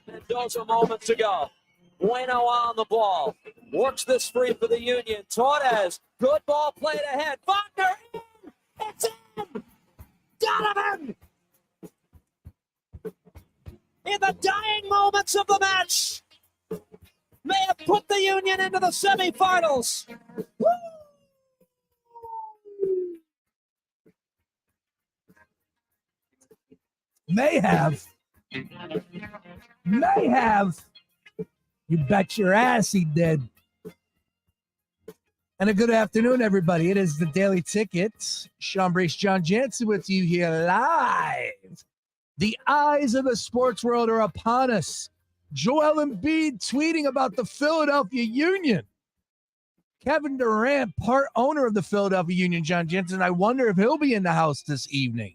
Mendoza moments ago. Bueno on the ball. Works this free for the Union. Torres, good ball played ahead. Wagner in! It's in! Donovan! In the dying moments of the match, may have put the Union into the semifinals. Woo! May have. May have. You bet your ass he did. And a good afternoon, everybody. It is the Daily Ticket. Sean Brace, John Jansen with you here live. The eyes of the sports world are upon us. Joel Embiid tweeting about the Philadelphia Union. Kevin Durant, part owner of the Philadelphia Union, John Jansen. I wonder if he'll be in the house this evening.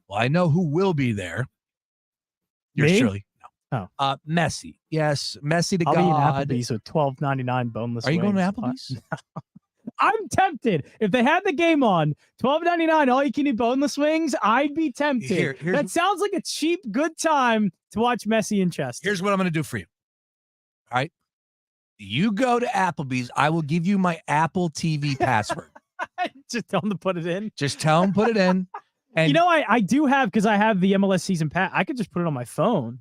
Well, I know who will be there. Yours truly. No. Oh. Messi. Yes, Messi the I'll God. be in Applebee's with $12.99 boneless Are you going to wings. Applebee's? I'm tempted. If they had the game on, $12.99, all you can eat boneless wings, I'd be tempted. That sounds like a cheap, good time to watch Messi in Chester. Here's what I'm going to do for you. All right. You go to Applebee's. I will give you my Apple TV password. Just tell them to put it in. Just tell them put it in. And you know, I do have, because I have the MLS season pass. I could just put it on my phone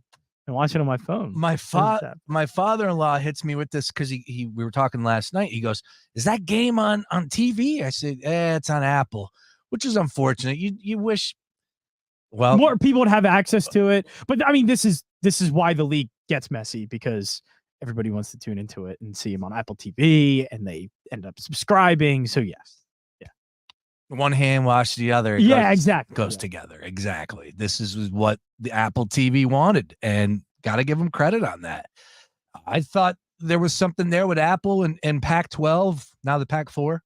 and watch it on my phone. My father-in-law hits me with this because we were talking last night. He goes, "Is that game on TV?" I said, "It's on Apple," which is unfortunate. You wish, well, more people would have access to it. But I mean, this is why the league gets messy, because everybody wants to tune into it and see him on Apple TV, and they end up subscribing. So yes. One hand wash the other. Exactly. Goes together. Exactly. This is what the Apple TV wanted, and got to give them credit on that. I thought there was something there with Apple and Pac-12. Now the Pac-4.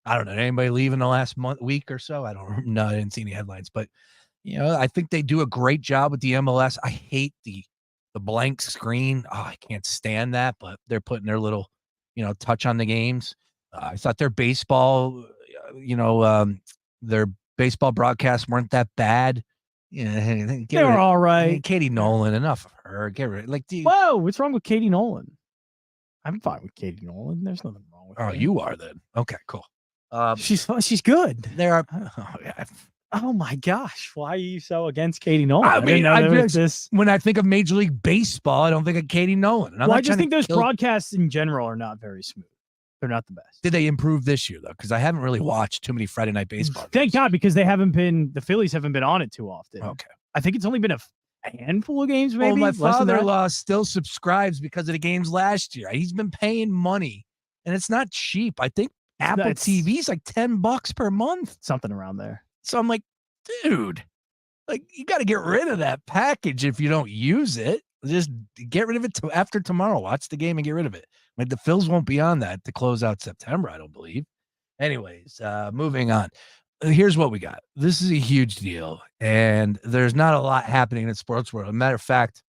I don't know. Anybody leaving the last week or so? I don't know. I didn't see any headlines, but I think they do a great job with the MLS. I hate the blank screen. Oh, I can't stand that, but they're putting their little, touch on the games. I thought their baseball, their baseball broadcasts weren't that bad. They were all right. Katie Nolan, enough of her. Get rid. Whoa, what's wrong with Katie Nolan? I'm fine with Katie Nolan. There's nothing wrong with her. Oh, you are then. Okay, cool. She's good. There are. Oh, yeah. Oh my gosh, why are you so against Katie Nolan? I mean, when I think of Major League Baseball, I don't think of Katie Nolan. I just think those broadcasts in general are not very smooth. They're not the best. Did they improve this year, though? Because I haven't really watched too many Friday night baseball games. Thank God, because the Phillies haven't been on it too often. Okay. I think it's only been a handful of games, maybe. Well, my father-in-law still subscribes because of the games last year. He's been paying money, and it's not cheap. I think Apple TV is like $10 per month. Something around there. So I'm like, dude, you got to get rid of that package if you don't use it. Just get rid of it after tomorrow. Watch the game and get rid of it. Like the Phils won't be on that to close out September, I don't believe. Anyways, moving on. Here's what we got. This is a huge deal, and there's not a lot happening in the sports world. As a matter of fact,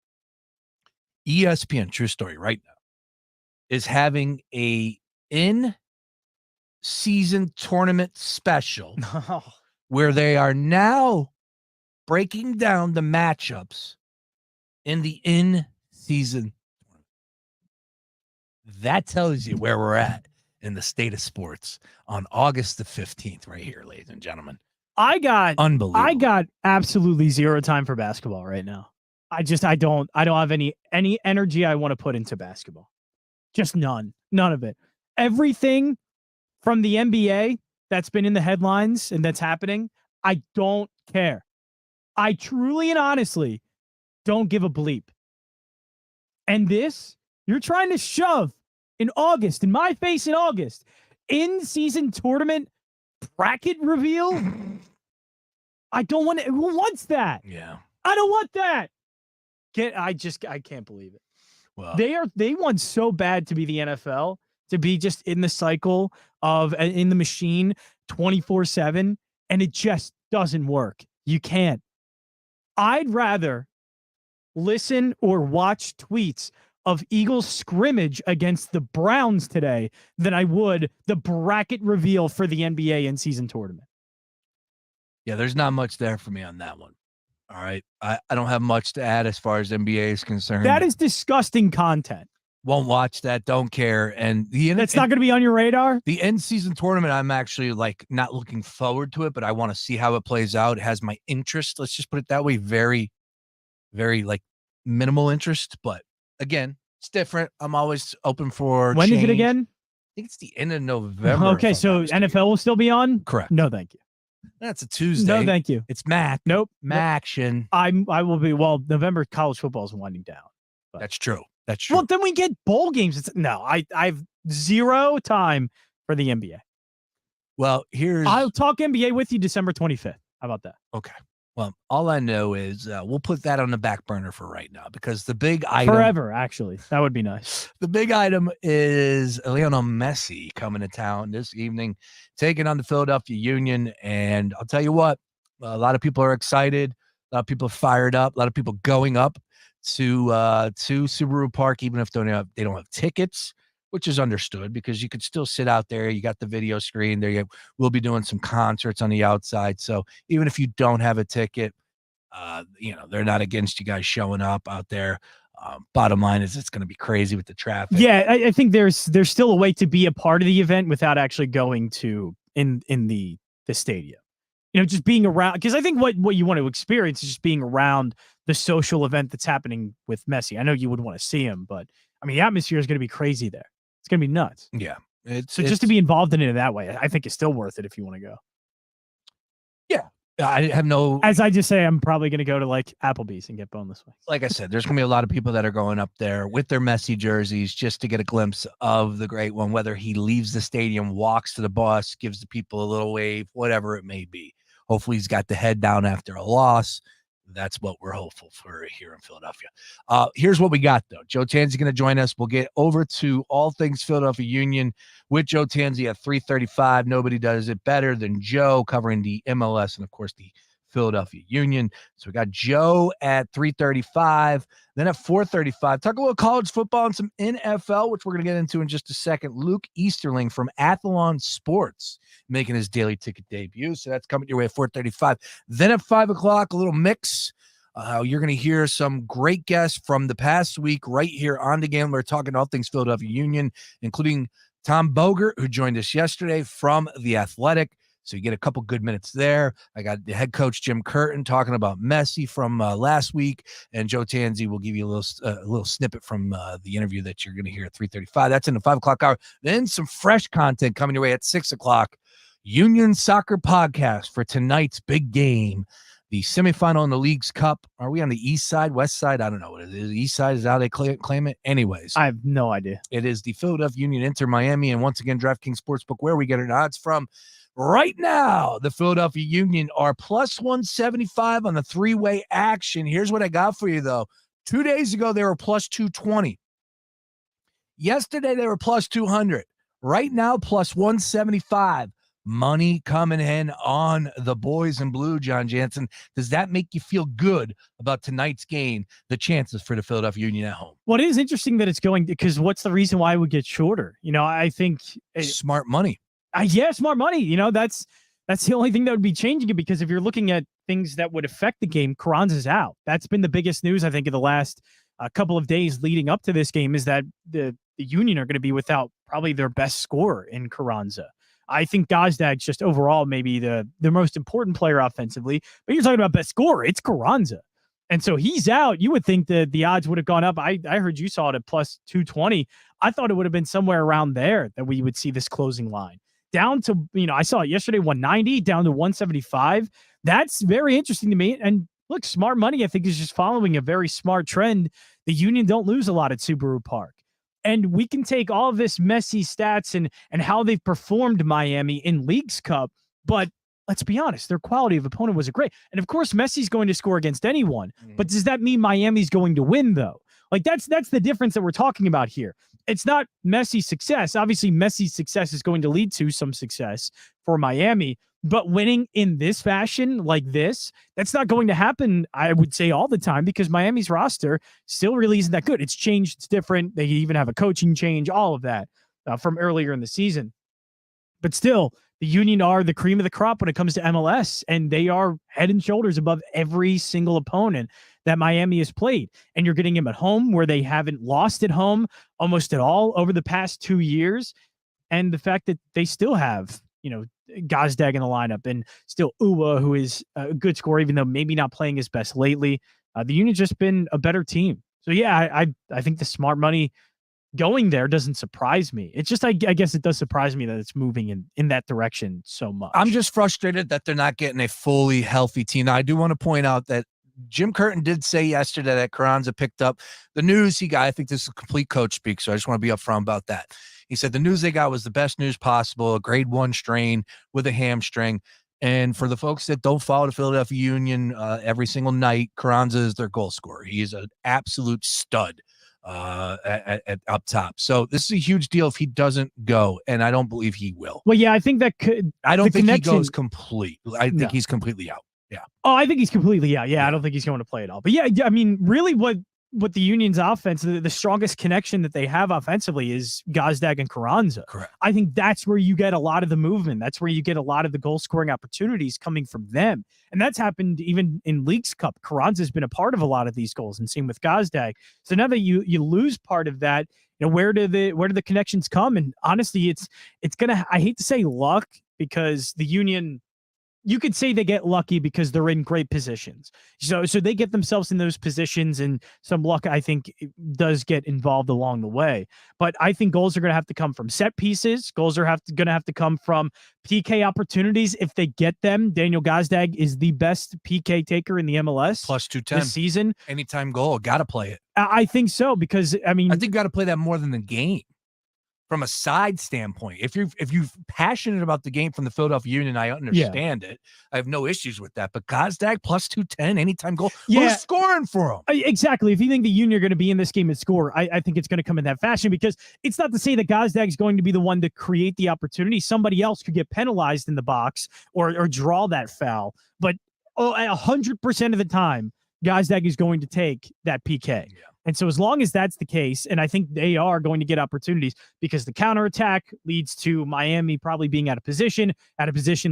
ESPN, true story, right now, is having a in-season tournament special where they are now breaking down the matchups in the in-season. That tells you where we're at in the state of sports on August the 15th, right here, ladies and gentlemen. Unbelievable. I got absolutely zero time for basketball right now. I don't have any energy I want to put into basketball. Just none of it. Everything from the NBA that's been in the headlines and that's happening, I don't care. I truly and honestly don't give a bleep. And this, you're trying to shove in August, in my face in August, in-season tournament bracket reveal? I don't want it. Who wants that? Yeah. I don't want that. I can't believe it. Well, They want so bad to be the NFL, to be just in the cycle of in the machine 24/7, and it just doesn't work. You can't. I'd rather listen or watch tweets of Eagles scrimmage against the Browns today than I would the bracket reveal for the NBA in-season tournament. yeah, there's not much there for me on that one. All right. I don't have much to add as far as NBA is concerned. That is disgusting content. Won't watch that. Don't care. And That's not going to be on your radar? The end season tournament, I'm actually like not looking forward to it, but I want to see how it plays out. It has my interest. Let's just put it that way. Very, very like minimal interest. But again, it's different. I'm always open for When change. is it again? I think it's the end of November. Okay, so NFL will still be on? Correct. No, thank you. That's a Tuesday. No, thank you. It's Mac. Nope. Maction. I will be. Well, November college football is winding down. But. That's true. That's true. Well, then we get bowl games. I have zero time for the NBA. Well, I'll talk NBA with you December 25th. How about that? Okay. Well, all I know is we'll put that on the back burner for right now because the big item forever, actually, that would be nice. The big item is Lionel Messi coming to town this evening, taking on the Philadelphia Union. And I'll tell you what, a lot of people are excited. A lot of people are fired up. A lot of people going up to Subaru Park, even if they don't have tickets, which is understood because you could still sit out there. You got the video screen there. We'll be doing some concerts on the outside. So even if you don't have a ticket, they're not against you guys showing up out there. Bottom line is it's going to be crazy with the traffic. Yeah, I think there's still a way to be a part of the event without actually going to in the stadium. Just being around, because I think what you want to experience is just being around the social event that's happening with Messi. I know you would want to see him, but I mean, the atmosphere is going to be crazy there. It's going to be nuts. Yeah. Just to be involved in it that way, I think it's still worth it if you want to go. Yeah. I have no. As I just say, I'm probably going to go to like Applebee's and get boneless wings. Like I said, there's going to be a lot of people that are going up there with their Messi jerseys just to get a glimpse of the great one, whether he leaves the stadium, walks to the bus, gives the people a little wave, whatever it may be. Hopefully he's got the head down after a loss. That's what we're hopeful for here in Philadelphia. Here's what we got, though. Joe Tansey going to join us. We'll get over to all things Philadelphia Union with Joe Tansey at 3:35. Nobody does it better than Joe, covering the MLS and, of course, the Philadelphia Union. So we got Joe at 3:35. Then at 4:35, talk a little college football and some NFL, which we're going to get into in just a second. Luke Easterling from Athlon Sports making his daily ticket debut. So that's coming your way at 4:35. Then at 5 o'clock, a little mix. You're going to hear some great guests from the past week right here on The Gambler, talking all things Philadelphia Union, including Tom Bogert, who joined us yesterday from The Athletic. So you get a couple good minutes there. I got the head coach, Jim Curtin, talking about Messi from last week. And Joe Tansey will give you a little snippet from the interview that you're going to hear at 3:35. That's in the 5 o'clock hour. Then some fresh content coming your way at 6 o'clock. Union Soccer Podcast for tonight's big game. The semifinal in the League's Cup. Are we on the east side, west side? I don't know what it is. East side is how they claim it. Anyways. I have no idea. It is the Philadelphia Union Inter Miami. And once again, DraftKings Sportsbook, where we get our odds from. Right now, the Philadelphia Union are plus 175 on the three-way action. Here's what I got for you, though. 2 days ago, they were plus 220. Yesterday, they were plus 200. Right now, plus 175. Money coming in on the boys in blue, John Jansen. Does that make you feel good about tonight's game, the chances for the Philadelphia Union at home? Well, it is interesting that it's going, because what's the reason why it would get shorter? I think smart money. Yeah, smart money. That's the only thing that would be changing it, because if you're looking at things that would affect the game, Carranza's out. That's been the biggest news, I think, in the last couple of days leading up to this game, is that the Union are going to be without probably their best scorer in Carranza. I think Gazdag's just overall maybe the most important player offensively, but you're talking about best scorer. It's Carranza. And so he's out. You would think that the odds would have gone up. I heard you saw it at plus 220. I thought it would have been somewhere around there that we would see this closing line. down to, I saw it yesterday, 190 down to 175. That's very interesting to me. And look, smart money, I think, is just following a very smart trend. The Union don't lose a lot at Subaru Park. And we can take all of this Messi stats and how they've performed Miami in Leagues Cup, but let's be honest, their quality of opponent wasn't great. And of course, Messi's going to score against anyone. But does that mean Miami's going to win, though? Like, that's the difference that we're talking about here. It's not Messi's success. Obviously, Messi's success is going to lead to some success for Miami. But winning in this fashion, like this, that's not going to happen, I would say, all the time, because Miami's roster still really isn't that good. It's changed. It's different. They even have a coaching change, all of that from earlier in the season. But still, the Union are the cream of the crop when it comes to MLS, and they are head and shoulders above every single opponent that Miami has played. And you're getting them at home, where they haven't lost at home almost at all over the past 2 years. And the fact that they still have, Gazdag in the lineup, and still Uwa, who is a good scorer, even though maybe not playing his best lately. The Union's just been a better team. So yeah, I think the smart money going there doesn't surprise me. It's just, I guess it does surprise me that it's moving in that direction so much. I'm just frustrated that they're not getting a fully healthy team. Now, I do want to point out that Jim Curtin did say yesterday that Carranza picked up the news he got. I think this is complete coach speak, so I just want to be upfront about that. He said the news they got was the best news possible, a grade 1 strain with a hamstring. And for the folks that don't follow the Philadelphia Union every single night, Carranza is their goal scorer. He is an absolute stud at up top. So this is a huge deal if he doesn't go, and I don't believe he will. Well, yeah, I think that could. I don't think he goes complete. I think he's completely out. Yeah. Oh, I think he's completely out. Yeah, I don't think he's going to play at all. But yeah, I mean, really what the Union's offense, the strongest connection that they have offensively is Gazdag and Carranza. Correct. I think that's where you get a lot of the movement. That's where you get a lot of the goal scoring opportunities coming from them. And that's happened even in Leagues Cup. Carranza's been a part of a lot of these goals, and same with Gazdag. So now that you lose part of that, where do the connections come? And honestly, it's gonna, I hate to say luck, because the Union, you could say they get lucky because they're in great positions. So they get themselves in those positions, and some luck, I think, does get involved along the way. But I think goals are going to have to come from set pieces. Goals are going to have to come from PK opportunities if they get them. Daniel Gazdag is the best PK taker in the MLS. Plus 210 this season. Anytime goal. Got to play it. I think so, because, I mean, I think you got to play that more than the game. From a side standpoint, if you're passionate about the game from the Philadelphia Union, I understand it. I have no issues with that. But Gazdag plus 210, anytime goal. Who's scoring for him? Exactly. If you think the Union are going to be in this game and score, I think it's going to come in that fashion, because it's not to say that Gazdag is going to be the one to create the opportunity. Somebody else could get penalized in the box or draw that foul. But 100% of the time, Gazdag is going to take that PK. Yeah. And so as long as that's the case, and I think they are going to get opportunities, because the counterattack leads to Miami probably being out of position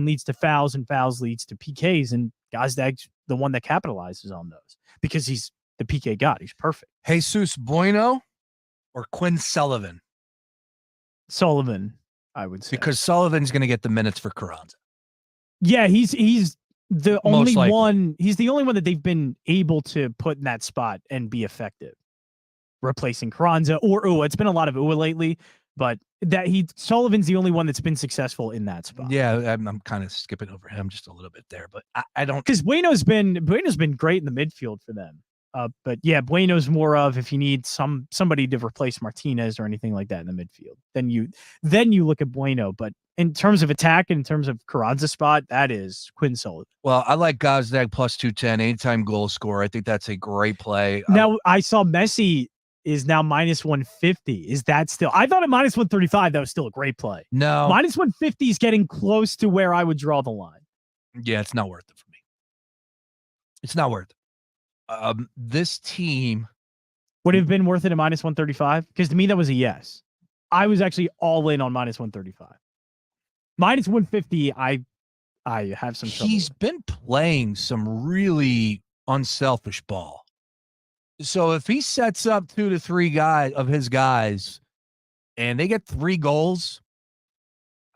leads to fouls, and fouls leads to PKs, and Gazdag's the one that capitalizes on those because he's the PK god. He's perfect. Jesus Bueno or Quinn Sullivan? Sullivan, I would say. Because Sullivan's going to get the minutes for Carranza. Yeah, he's the only one. He's the only one that they've been able to put in that spot and be effective, replacing Carranza or Uwa. It's been a lot of Uwa lately, but Sullivan's the only one that's been successful in that spot. Yeah, I'm kind of skipping over him just a little bit there, but I don't, because Bueno's been great in the midfield for them. But yeah, Bueno's more of, if you need somebody to replace Martinez or anything like that in the midfield, then you look at Bueno. But in terms of attack and in terms of Carranza's spot, that is Quinn Sullivan. Well, I like Gazdag plus 210, anytime goal scorer. I think that's a great play. Now, I saw Messi is now minus 150. Is that still? I thought at minus 135 that was still a great play. No, minus 150 is getting close to where I would draw the line. Yeah, it's not worth it for me. It's not worth it. This team would have been worth it at minus 135, because to me that was a yes. I was actually all in on minus 135. Minus 150, I have some trouble. He's been playing some really unselfish ball. So if he sets up 2 to 3 of his guys and they get 3 goals,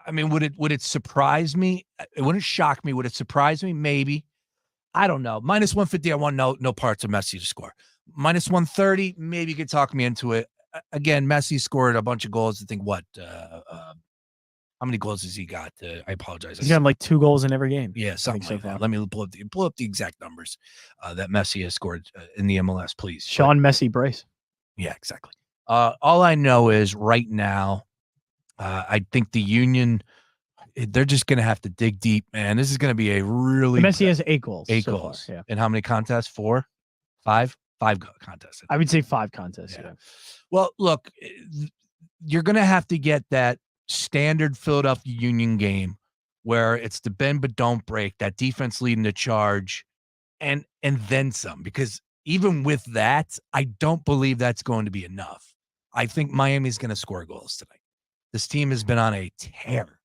I mean, would it surprise me? It wouldn't shock me. Would it surprise me? Maybe. I don't know. Minus 150, I want no parts of Messi to score. Minus 130, maybe you could talk me into it. Again, Messi scored a bunch of goals. I think, how How many goals has he got? I apologize. He's got like 2 goals in every game. Yeah, something so like far. that. Let me pull up the exact numbers that Messi has scored in the MLS, please. Sean Messi brace. Yeah, exactly. All I know is right now, I think the Union, they're just going to have to dig deep, man. This is going to be a really Messi has 8 goals. 8 so goals. Far, yeah. And how many contests? 4, 5 contests. I would say 5 contests. Yeah. Well, look, you're going to have to get that standard Philadelphia Union game where it's the bend but don't break, that defense leading the charge, and then some. Because even with that, I don't believe that's going to be enough. I think Miami's going to score goals tonight. This team has been on a tear,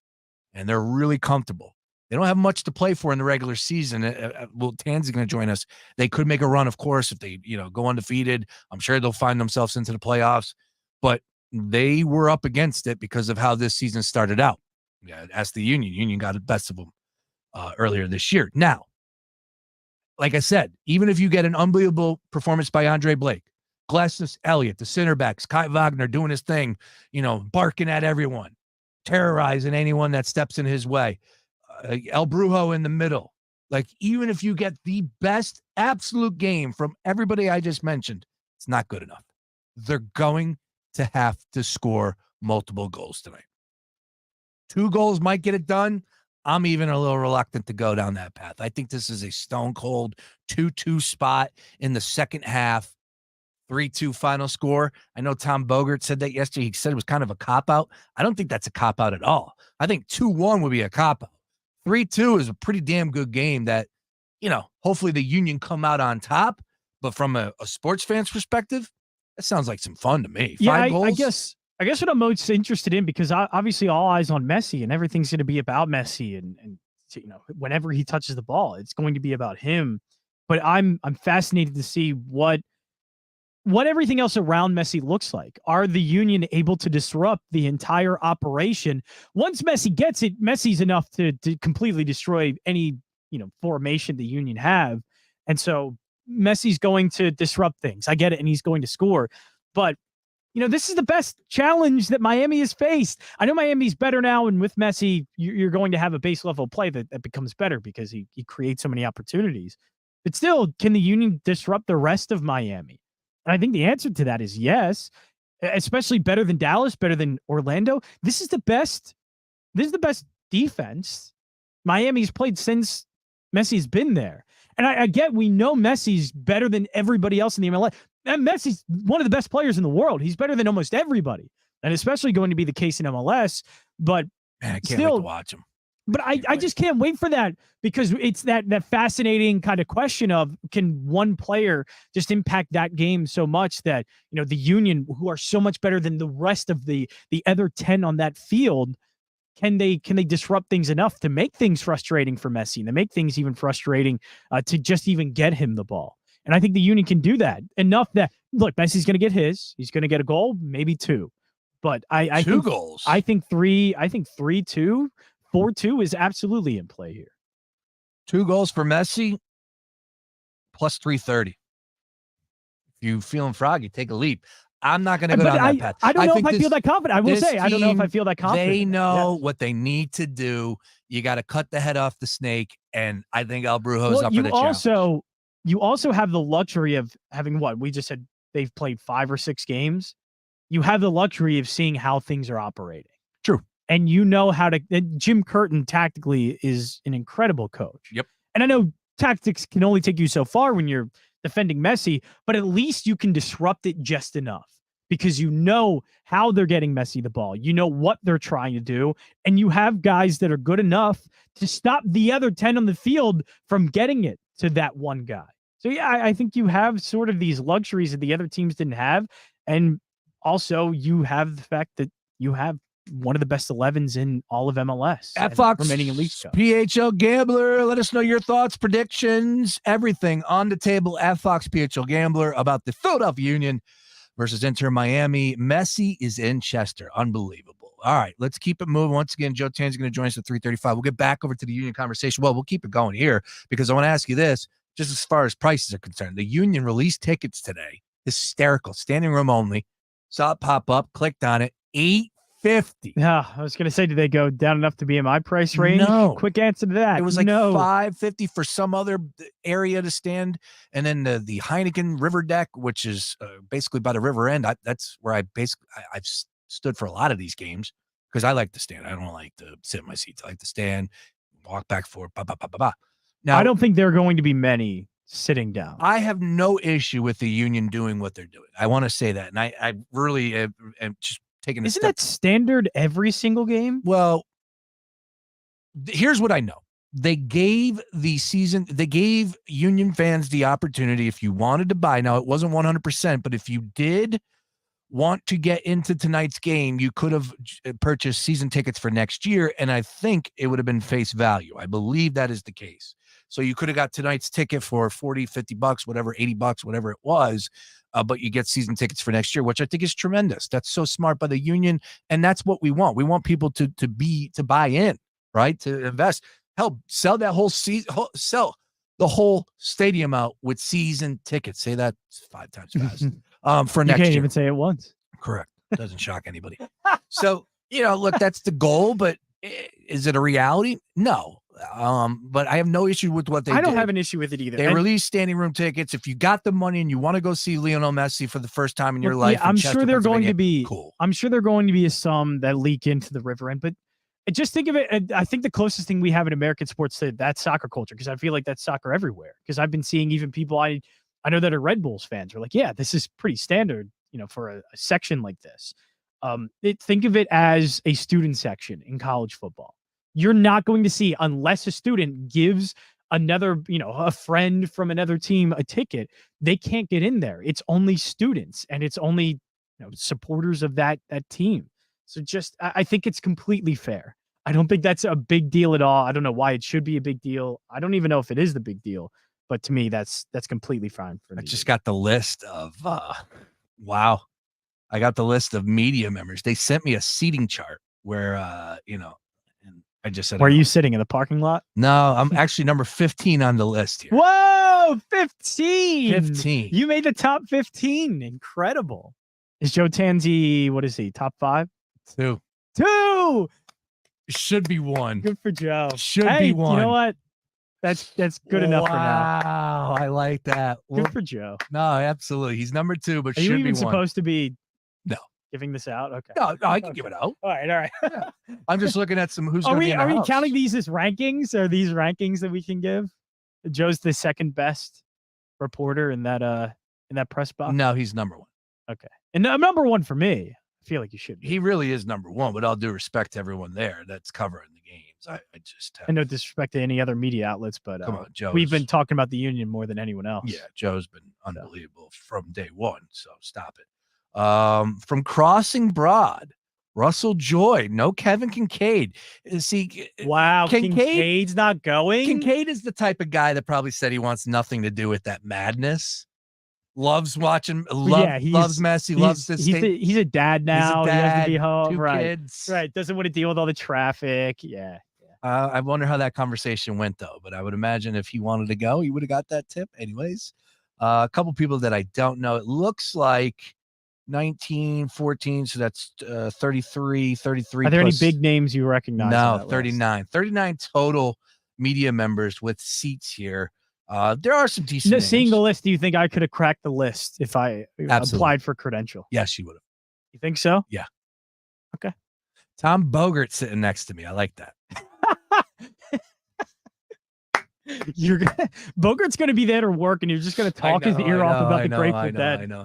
and they're really comfortable. They don't have much to play for in the regular season. Well, Tansey going to join us. They could make a run, of course, if they go undefeated. I'm sure they'll find themselves into the playoffs. But they were up against it because of how this season started out. Yeah, ask the Union. Union got the best of them earlier this year. Now, like I said, even if you get an unbelievable performance by Andre Blake, Glesnes Elliott, the center backs, Kai Wagner doing his thing, barking at everyone, terrorizing anyone that steps in his way. El Brujo in the middle. Like, even if you get the best absolute game from everybody I just mentioned, it's not good enough. They're going to have to score multiple goals tonight. 2 goals might get it done. I'm even a little reluctant to go down that path. I think this is a stone cold 2-2 spot in the second half. 3-2 final score. I know Tom Bogert said that yesterday. He said it was kind of a cop-out. I don't think that's a cop-out at all. I think 2-1 would be a cop-out. 3-2 is a pretty damn good game that, hopefully the Union come out on top. But from a sports fan's perspective, that sounds like some fun to me. 5 goals? I guess what I'm most interested in, because obviously all eyes on Messi and everything's going to be about Messi, and whenever he touches the ball, it's going to be about him. But I'm fascinated to see what everything else around Messi looks like. Are the Union able to disrupt the entire operation? Once Messi gets it, Messi's enough to completely destroy any, formation the Union have. And so Messi's going to disrupt things. I get it. And he's going to score. But, this is the best challenge that Miami has faced. I know Miami's better now. And with Messi, you're going to have a base level play that becomes better because he creates so many opportunities. But still, can the Union disrupt the rest of Miami? And I think the answer to that is yes, especially better than Dallas, better than Orlando. This is the best defense Miami's played since Messi's been there. And I get, we know Messi's better than everybody else in the MLS. And Messi's one of the best players in the world. He's better than almost everybody. And especially going to be the case in MLS. But man, I can't wait to watch him. But I just can't wait for that, because it's that fascinating kind of question of, can one player just impact that game so much that, the Union, who are so much better than the rest of the other 10 on that field, can they disrupt things enough to make things frustrating for Messi, and to make things even frustrating to just even get him the ball? And I think the Union can do that enough that, look, Messi's going to get his. He's going to get a goal, maybe 2. But I 2 think goals. I think 3-2. 4-2 is absolutely in play here. 2 goals for Messi, plus 330. If you feeling froggy, take a leap. I'm not going to go down that path. I don't know if I feel that confident. I will say, I don't know if I feel that confident. They know what they need to do. You got to cut the head off the snake, and I think El Brujo's up for the challenge. You also have the luxury of having we just said they've played 5 or 6 games. You have the luxury of seeing how things are operating. True. And how to. Jim Curtin tactically is an incredible coach. Yep. And I know tactics can only take you so far when you're defending Messi, but at least you can disrupt it just enough, because you know how they're getting Messi the ball. You know what they're trying to do. And you have guys that are good enough to stop the other 10 on the field from getting it to that one guy. So, yeah, I think you have sort of these luxuries that the other teams didn't have. And also you have the fact that you have one of the best 11s in all of MLS. At Fox remaining Elite Cup. PHL Gambler, let us know your thoughts, predictions, everything on the table at Fox PHL Gambler about the Philadelphia Union versus Inter Miami. Messi is in Chester. Unbelievable. All right, let's keep it moving. Once again, Joe Tansey going to join us at 3:35. We'll get back over to the Union conversation. Well, we'll keep it going here, because I want to ask you this, just as far as prices are concerned. The Union released tickets today. Hysterical. Standing room only. Saw it pop up. Clicked on it. $550. Yeah, I was gonna say, did they go down enough to be in my price range? No. Quick answer to that. It was like no. $550 for some other area to stand, and then the Heineken River Deck, which is basically by the river end. That's where I've stood for a lot of these games because I like to stand. I don't like to sit in my seats. I like to stand, walk back forth. Bah, bah, bah, bah, bah. Now, I don't think there are going to be many sitting down. I have no issue with the Union doing what they're doing. I want to say that, and I really am just taking a Isn't step. that standard every single game? Well, here's what I know. They gave Union fans the opportunity if you wanted to buy. Now, it wasn't 100%, but if you did want to get into tonight's game, you could have purchased season tickets for next year, and I think it would have been face value. I believe that is the case. So you could have got tonight's ticket for $40, $50, whatever, $80, whatever it was, but you get season tickets for next year, which I think is tremendous. That's so smart by the Union, and that's what we want. We want people to buy in, right? To invest. Hell, sell that whole season, sell the whole stadium out with season tickets. Say that 5 times fast. For next year. You can't even say it once. Correct. Doesn't shock anybody. So, look, that's the goal, but is it a reality? No. But I have no issue with what they did. I don't have an issue with it either. They released standing room tickets. If you got the money and you want to go see Lionel Messi for the first time in your life, I'm sure they're going to be cool. I'm sure they're going to be some that leak into the river end, but just think of it. I think the closest thing we have in American sports to that's soccer culture, because I feel like that's soccer everywhere. Because I've been seeing even people I know that are Red Bulls fans are like, yeah, this is pretty standard, for a section like this. Think of it as a student section in college football. You're not going to see, unless a student gives another, a friend from another team a ticket, they can't get in there. It's only students, and it's only supporters of that team. So I think it's completely fair. I don't think that's a big deal at all. I don't know why it should be a big deal. I don't even know if it is the big deal. But to me, that's completely fine for me. I just got the list of wow. I got the list of media members. They sent me a seating chart where and I just said, where are you sitting, in the parking lot? No, I'm actually number 15 on the list here. Whoa, 15. 15. You made the top 15. Incredible. Is Joe Tansey, what is he, top 5? 2. Should be 1. Good for Joe. Should be 1. You know what? That's good enough for now. Wow, I like that. Good for Joe. No, absolutely. He's number 2, but Are should you be even 1. supposed to be giving this out? Okay. No, I can give it out. All right. Yeah. I'm just looking at who's Are going to be in the we house. counting these as rankings? Are these rankings that we can give? Joe's the second best reporter in that press box? No, he's number 1. Okay. And number 1 for me. I feel like you should be. He really is number 1, with all due respect to everyone there that's covering the games. I just and no disrespect to any other media outlets, but come on, Joe. We've been talking about the Union more than anyone else. Yeah, Joe's been unbelievable from day one, so stop it. From Crossing Broad, Russell Joy, no Kevin Kincaid. See, wow, Kincaid's not going? Kincaid is the type of guy that probably said he wants nothing to do with that madness. Loves watching, loves Messi, loves this thing. He's a dad now. He has to be 2 home. Right. kids. Right. Doesn't want to deal with all the traffic. Yeah. I wonder how that conversation went, though. But I would imagine if he wanted to go, he would have got that tip anyways. A couple people that I don't know. It looks like 19, 14, so that's 33. Are there any big names you recognize? No, 39. 39 total media members with seats here. There are some decent names. Seeing the list, do you think I could have cracked the list if I applied for credential? Yes, you would have. You think so? Yeah. Okay. Tom Bogert sitting next to me. I like that. Bogart's going to be there to work, and you're just going to talk his ear off about the Grateful Dead. I know.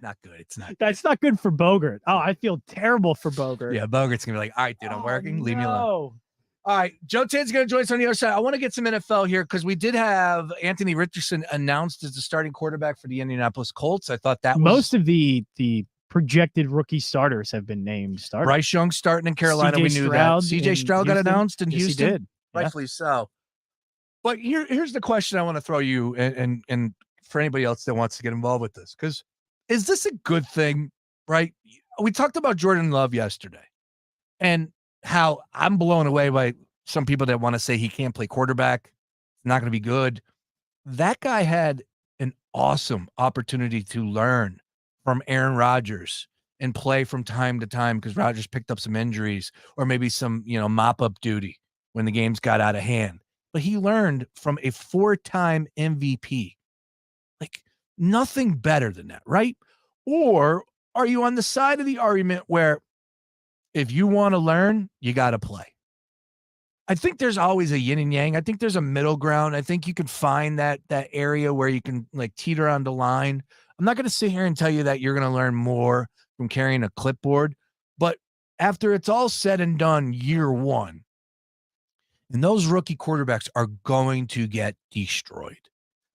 Not good. It's not good. That's not good for Bogart. Oh, I feel terrible for Bogart. Yeah, Bogart's going to be like, all right, dude, I'm working. Leave me alone. All right, Joe Ted's going to join us on the other side. I want to get some NFL here because we did have Anthony Richardson announced as the starting quarterback for the Indianapolis Colts. I thought that most of the projected rookie starters have been named starters. Bryce Young starting in Carolina. We knew that. CJ Stroud got announced in Houston. He did. Rightfully so. But here's the question I want to throw you and for anybody else that wants to get involved with this, because is this a good thing, right? We talked about Jordan Love yesterday and how I'm blown away by some people that want to say he can't play quarterback, not going to be good. That guy had an awesome opportunity to learn from Aaron Rodgers and play from time to time because Rodgers picked up some injuries or maybe some, mop-up duty when the games got out of hand. But he learned from a 4-time MVP. Like, nothing better than that, right? Or are you on the side of the argument where if you want to learn, you got to play? I think there's always a yin and yang. I think there's a middle ground. I think you can find that area where you can like teeter on the line. I'm not going to sit here and tell you that you're going to learn more from carrying a clipboard, but after it's all said and done, year one, and those rookie quarterbacks are going to get destroyed.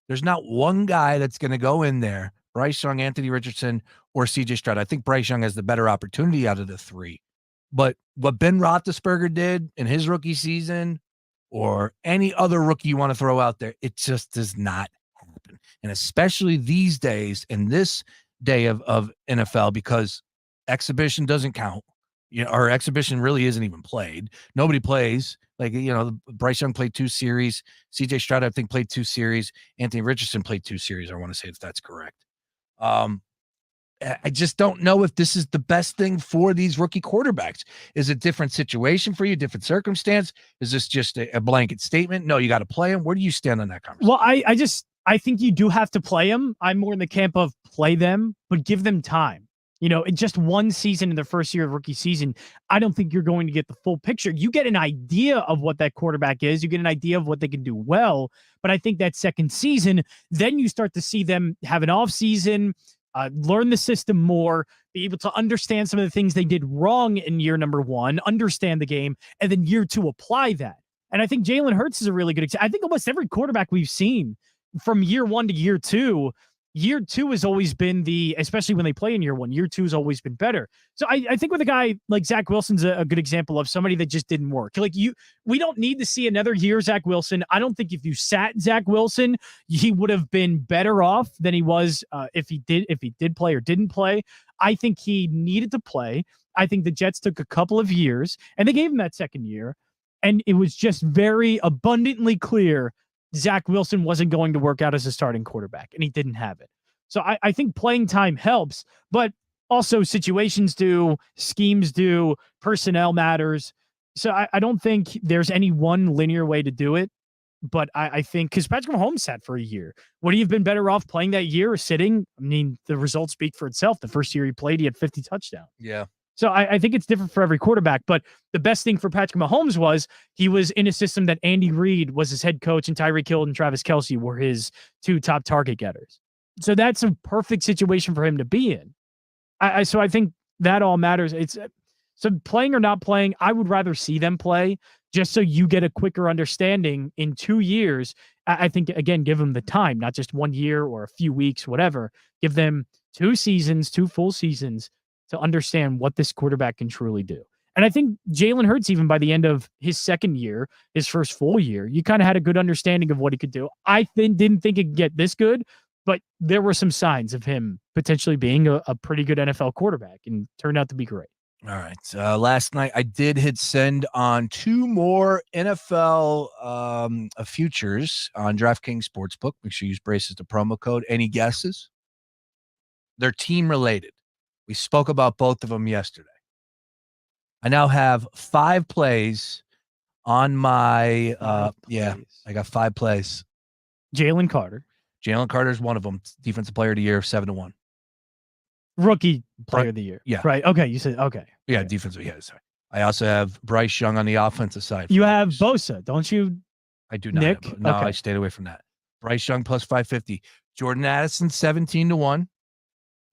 There's not one guy that's going to go in there, Bryce Young, Anthony Richardson, or CJ Stroud. I think Bryce Young has the better opportunity out of the three. But what Ben Roethlisberger did in his rookie season or any other rookie you want to throw out there, it just does not happen. And especially these days in this day of NFL, because exhibition doesn't count. Our exhibition really isn't even played. Nobody plays. Like, Bryce Young played 2 series. CJ Stroud, I think, played 2 series. Anthony Richardson played 2 series. I want to say if that's correct. I just don't know if this is the best thing for these rookie quarterbacks. Is it a different situation for you, different circumstance? Is this just a blanket statement? No, you got to play them. Where do you stand on that conversation? Well, I think you do have to play them. I'm more in the camp of play them, but give them time. In just one season in their first year of rookie season, I don't think you're going to get the full picture. You get an idea of what that quarterback is. You get an idea of what they can do well. But I think that second season, then you start to see them have an off season, learn the system more, be able to understand some of the things they did wrong in year number 1, understand the game, and then year 2 apply that. And I think Jalen Hurts is a really good example. I think almost every quarterback we've seen from year 1 to year 2 has always been especially when they play in year 1, year 2 has always been better. So I think with a guy like Zach Wilson's a good example of somebody that just didn't work. Like we don't need to see another year Zach Wilson. I don't think if you sat Zach Wilson, he would have been better off than he was if he did play or didn't play. I think he needed to play. I think the Jets took a couple of years and they gave him that second year. And it was just very abundantly clear Zach Wilson wasn't going to work out as a starting quarterback, and he didn't have it. So I think playing time helps, but also situations do, schemes do, personnel matters. So I don't think there's any one linear way to do it, but I think because Patrick Mahomes sat for a year, would he have been better off playing that year or sitting? I mean, the results speak for itself. The first year he played, he had 50 touchdowns. Yeah. So I think it's different for every quarterback, but the best thing for Patrick Mahomes was he was in a system that Andy Reid was his head coach and Tyreek Hill and Travis Kelce were his 2 top target getters. So that's a perfect situation for him to be in. So I think that all matters. So playing or not playing, I would rather see them play just so you get a quicker understanding in 2 years. I think, again, give them the time, not just 1 year or a few weeks, whatever. Give them 2 seasons, 2 full seasons to understand what this quarterback can truly do. And I think Jalen Hurts, even by the end of his second year, his first full year, you kind of had a good understanding of what he could do. I didn't think it could get this good, but there were some signs of him potentially being a pretty good NFL quarterback and turned out to be great. All right. Last night I did hit send on 2 more NFL futures on DraftKings Sportsbook. Make sure you use braces the promo code. Any guesses? They're team related. We spoke about both of them yesterday. I now have 5 plays on my I got 5 plays. Jalen Carter. Jalen Carter is one of them. Defensive player of the year, 7-1. Rookie player of the year. Yeah. Right. Okay. You said, okay. Yeah, okay. defensive. Yeah, sorry. I also have Bryce Young on the offensive side. You have Bosa, don't you? I do not. Nick? No, okay. I stayed away from that. Bryce Young plus 550. Jordan Addison, 17-1.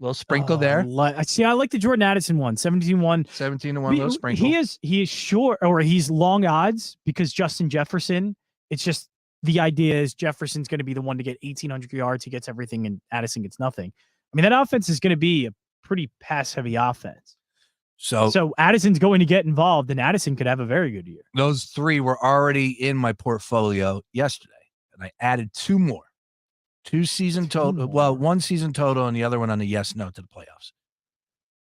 Little sprinkle there. I like the Jordan Addison one, 17-1. 17-1, little sprinkle. He is short, or he's long odds because Justin Jefferson, it's just the idea is Jefferson's going to be the one to get 1,800 yards. He gets everything and Addison gets nothing. I mean, that offense is going to be a pretty pass-heavy offense. So Addison's going to get involved, and Addison could have a very good year. Those 3 were already in my portfolio yesterday, and I added 2 more. 2 season total. Well, 1 season total and the other one on the yes/no to the playoffs.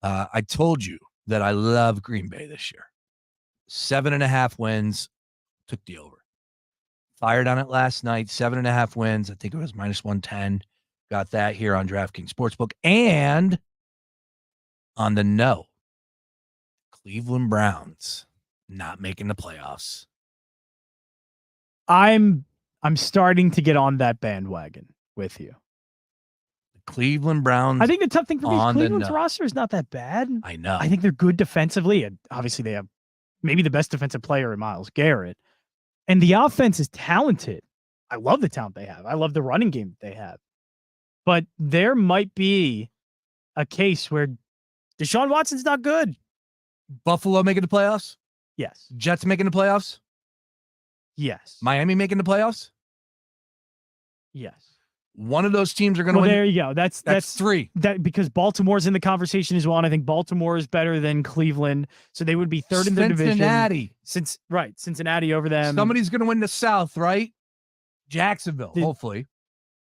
I told you that I love Green Bay this year. 7.5 wins. Took the over. Fired on it last night. 7.5 wins. I think it was -110. Got that here on DraftKings Sportsbook. And on the no. Cleveland Browns not making the playoffs. I'm starting to get on that bandwagon with you. Cleveland Browns. I think the tough thing for me is on the Cleveland's no. roster is not that bad. I know. I think they're good defensively, and obviously they have maybe the best defensive player in Myles Garrett. And the offense is talented. I love the talent they have. I love the running game that they have. But there might be a case where Deshaun Watson's not good. Buffalo making the playoffs? Yes. Jets making the playoffs? Yes. Miami making the playoffs? Yes. One of those teams are going to win. There you go. That's three. That because Baltimore's in the conversation as well. And I think Baltimore is better than Cleveland, so they would be third in the division. Cincinnati over them. Somebody's going to win the South, right? Jacksonville, hopefully.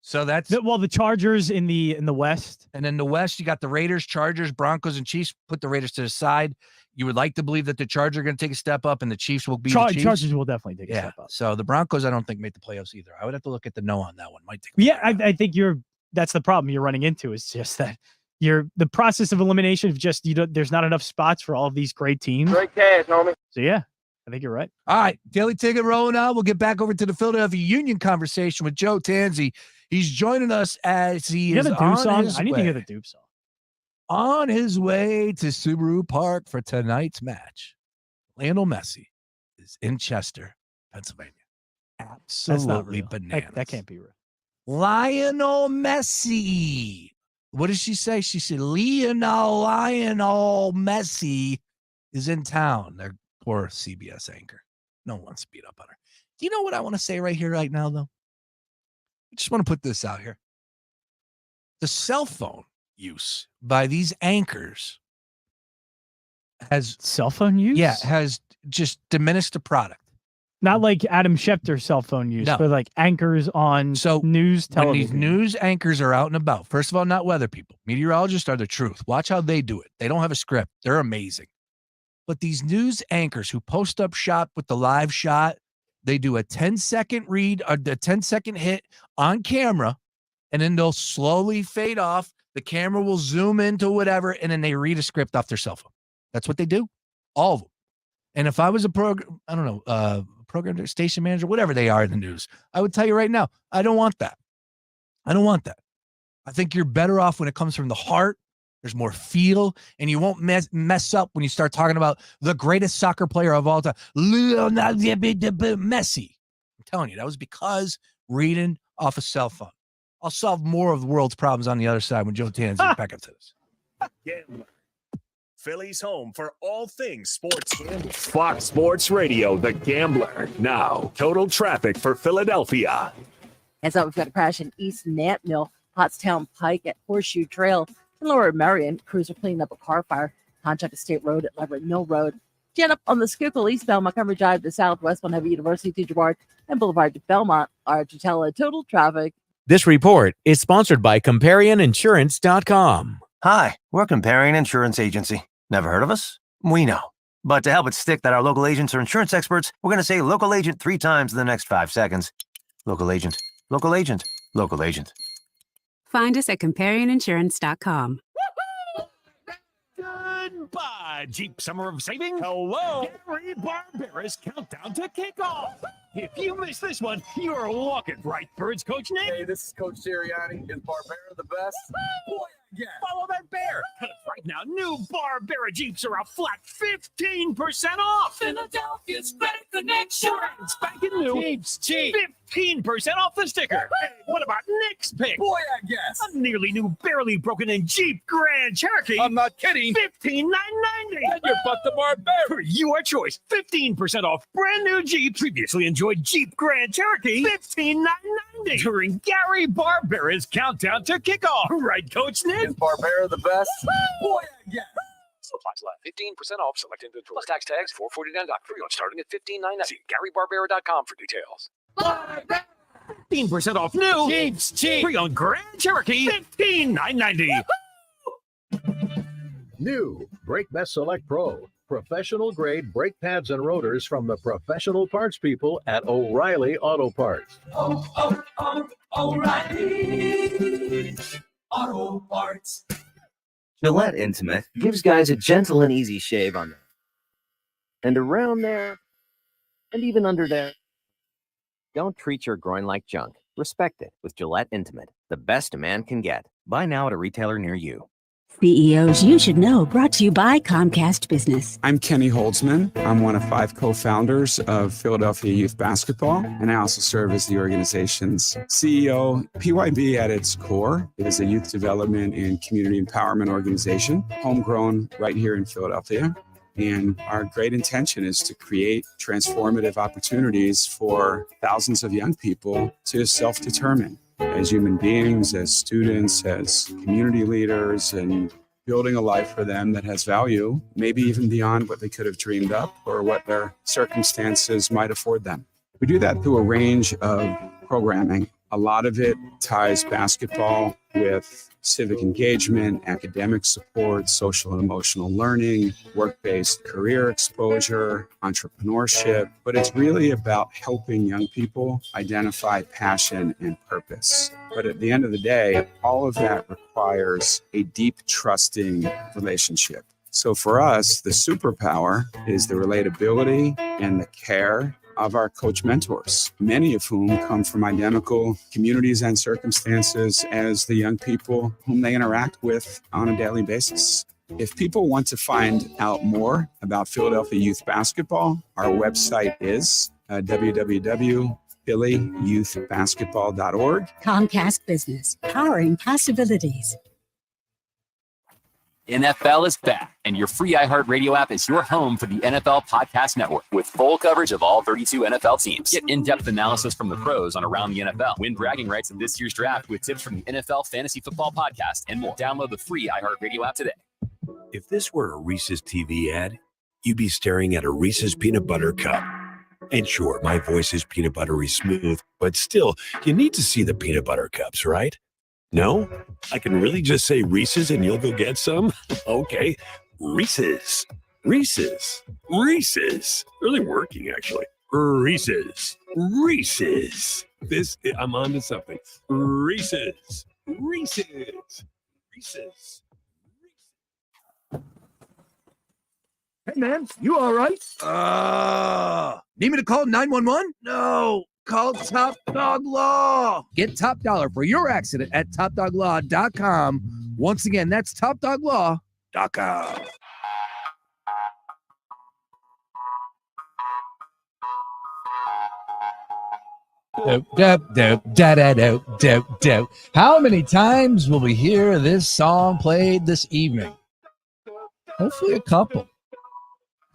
So that's the Chargers in the West, and in the West you got the Raiders, Chargers, Broncos, and Chiefs. Put the Raiders to the side. You would like to believe that the Chargers are going to take a step up, and the Chiefs will be the Chiefs. Chargers will definitely take a step up. So the Broncos, I don't think make the playoffs either. I would have to look at the no on that one. Might take. I think that's the problem you're running into is just that the process of elimination of just there's not enough spots for all of these great teams. Great cash, homie. So yeah, I think you're right. All right, Daily Ticket rolling out. We'll get back over to the Philadelphia Union conversation with Joe Tansey. He's joining us as he is on his I need to hear the Dupe song. On his way to Subaru Park for tonight's match. Lionel Messi is in Chester, Pennsylvania. Absolutely bananas. That can't be real. Lionel Messi. What did she say? She said, Lionel Messi is in town. Their poor CBS anchor. No one wants to beat up on her. Do you know what I want to say right here, right now, though? I just want to put this out here. The cell phone use by these anchors has cell phone use? Yeah, has just diminished the product. Not like Adam Schefter's cell phone use, but like anchors on news television. When these news anchors are out and about, first of all, not weather people. Meteorologists are the truth. Watch how they do it. They don't have a script. They're amazing. But these news anchors who post up shot with the live shot, they do a 10-second read, or the 10-second hit on camera, and then they'll slowly fade off. The camera will zoom into whatever, and then they read a script off their cell phone. That's what they do. All of them. And if I was a program station manager, whatever they are in the news, I would tell you right now, I don't want that. I don't want that. I think you're better off when it comes from the heart. There's more feel, and you won't mess up when you start talking about the greatest soccer player of all time, Messi. I'm telling you, that was because reading off a cell phone. I'll solve more of the world's problems on the other side when Joe Tansey back up to this. Gambler. Philly's home for all things sports. Fox Sports Radio, The Gambler. Now, total traffic for Philadelphia. As we've got a crash in East Nantmill, Pottstown Pike at Horseshoe Trail. In Lower Marion, crews are cleaning up a car fire. Contractor State Road at Leverett Mill Road. Jan up on the Schuylkill eastbound Montgomery Drive to Southwest on Heavy University to Girard and Boulevard to Belmont are to tell total traffic. This report is sponsored by ComparionInsurance.com. Hi, we're Comparion Insurance Agency. Never heard of us? We know. But to help it stick that our local agents are insurance experts, we're going to say local agent 3 times in the next 5 seconds. Local agent, local agent, local agent. Find us at ComparionInsurance.com. Goodbye, Jeep Summer of Saving. Hello, Gary Barbera's countdown to kickoff. If you miss this one, you're walking right, Birds Coach Nick. Hey, this is Coach Sirianni. Is Barbera the best? Boy, yeah. Follow that bear. Right now, new Barbera Jeeps are a flat 15% off. Philadelphia's better connection. It's back in new. Jeeps cheap. 15% off the sticker. Hey, what about Nick's pick? Boy, I guess. A nearly new, barely broken in Jeep Grand Cherokee. I'm not kidding. $15,990. And you bought the Barbera. For your choice, 15% off brand new Jeep. Previously enjoyed Jeep Grand Cherokee. $15,990 during Gary Barbera's countdown to kickoff. Right, Coach Nick? Is Barbera the best? Boy, I guess. Supplies left. 15% off select inventory. Plus tax tags, $449. Pre-owned starting at $15,990. See GaryBarbera.com for details. 15% off new Jeeps cheap. Pre-owned Grand Cherokee. $15,990. New Brake Best Select Pro. Professional grade brake pads and rotors from the professional parts people at O'Reilly Auto Parts. O'Reilly Auto Parts. Gillette Intimate gives guys a gentle and easy shave on there. And around there, and even under there. Don't treat your groin like junk. Respect it with Gillette Intimate, the best a man can get. Buy now at a retailer near you. CEOs you should know, brought to you by Comcast Business. I'm Kenny Holtzman. I'm one of 5 co-founders of Philadelphia Youth Basketball, and I also serve as the organization's CEO. PYB at its core is a youth development and community empowerment organization, homegrown right here in Philadelphia. And our great intention is to create transformative opportunities for thousands of young people to self-determine as human beings, as students, as community leaders, and building a life for them that has value, maybe even beyond what they could have dreamed up or what their circumstances might afford them. We do that through a range of programming. A lot of it ties basketball with civic engagement, academic support, social and emotional learning, work-based career exposure, entrepreneurship. But it's really about helping young people identify passion and purpose. But at the end of the day, all of that requires a deep, trusting relationship. So for us, the superpower is the relatability and the care of our coach mentors, many of whom come from identical communities and circumstances as the young people whom they interact with on a daily basis. If people want to find out more about Philadelphia Youth Basketball, our website is www.phillyyouthbasketball.org. Comcast Business, powering possibilities. NFL is back, and your free iHeartRadio app is your home for the NFL Podcast Network with full coverage of all 32 NFL teams. Get in-depth analysis from the pros on around the NFL. Win bragging rights in this year's draft with tips from the NFL Fantasy Football Podcast and more. Download the free iHeartRadio app today. If this were a Reese's TV ad, you'd be staring at a Reese's peanut butter cup. And sure, my voice is peanut buttery smooth, but still, you need to see the peanut butter cups, right? No? I can really just say Reese's and you'll go get some? Okay. Reese's. Reese's. Reese's. Really working, actually. Reese's. Reese's. I'm on to something. Reese's. Reese's. Reese's. Hey, man, you all right? Need me to call 911? No. Call Top Dog Law. Get top dollar for your accident at topdoglaw.com. Once again, that's topdoglaw.com. How many times will we hear this song played this evening? Hopefully a couple.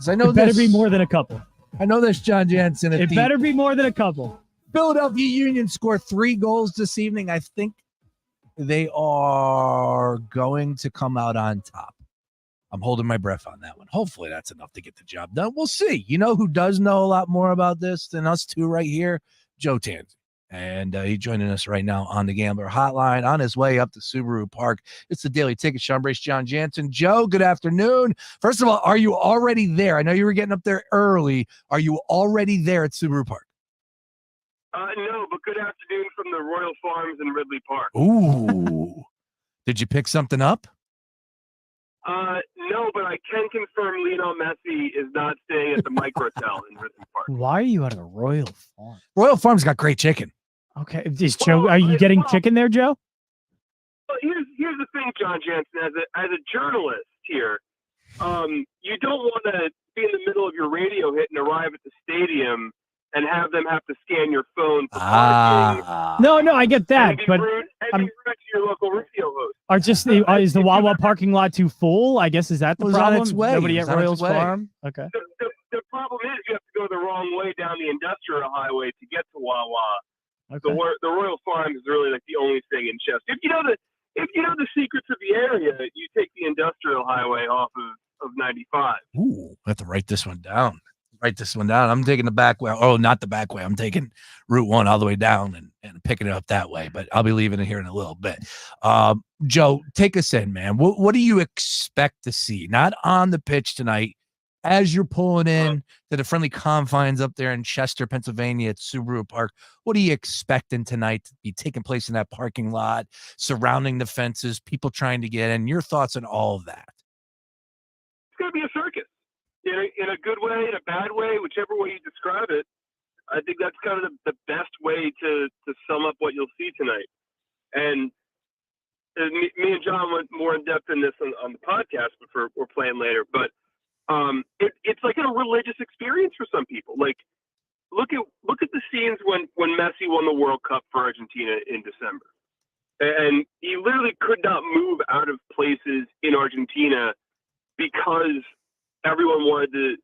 I know it better be more than a couple. I know there's John Jansen. It better be more than a couple. Philadelphia Union scored 3 goals this evening. I think they are going to come out on top. I'm holding my breath on that one. Hopefully that's enough to get the job done. We'll see. You know who does know a lot more about this than us two right here? Joe Tansey. And he's joining us right now on the Gambler Hotline on his way up to Subaru Park. It's the Daily Ticket Show. I'm John Jansen. Joe, good afternoon. First of all, are you already there? I know you were getting up there early. Are you already there at Subaru Park? No, but good afternoon from the Royal Farms in Ridley Park. Ooh. Did you pick something up? No, but I can confirm Lionel Messi is not staying at the Microtel in Ridley Park. Why are you at a Royal Farm? Royal Farms got great chicken. Okay, Joe, are you getting chicken there, Joe? Well, here's the thing, John Jansen. As a journalist here, you don't want to be in the middle of your radio hit and arrive at the stadium and have them have to scan your phone for parking. No, I get that, but rude to your local radio host. Is the Wawa parking lot too full? I guess is that the problem? On its way. Nobody at Royals Farm. Okay. The problem is you have to go the wrong way down the industrial highway to get to Wawa. Okay. The Royal Farms is really like the only thing in Chester. If you know the secrets of the area, you take the industrial highway off of 95. Ooh, I have to write this one down. I'm taking the back way. Oh, not the back way. I'm taking Route 1 all the way down and picking it up that way. But I'll be leaving it here in a little bit. Joe, take us in, man. What do you expect to see? Not on the pitch tonight. As you're pulling in to the friendly confines up there in Chester, Pennsylvania at Subaru Park, what are you expecting tonight to be taking place in that parking lot, surrounding the fences, people trying to get in? Your thoughts on all of that? It's going to be a circus in a good way, in a bad way, whichever way you describe it. I think that's kind of the best way to sum up what you'll see tonight. And me and John went more in depth in this on the podcast, but we're playing later. But it's like a religious experience for some people. Like, look at the scenes when Messi won the World Cup for Argentina in December, and he literally could not move out of places in Argentina because everyone wanted to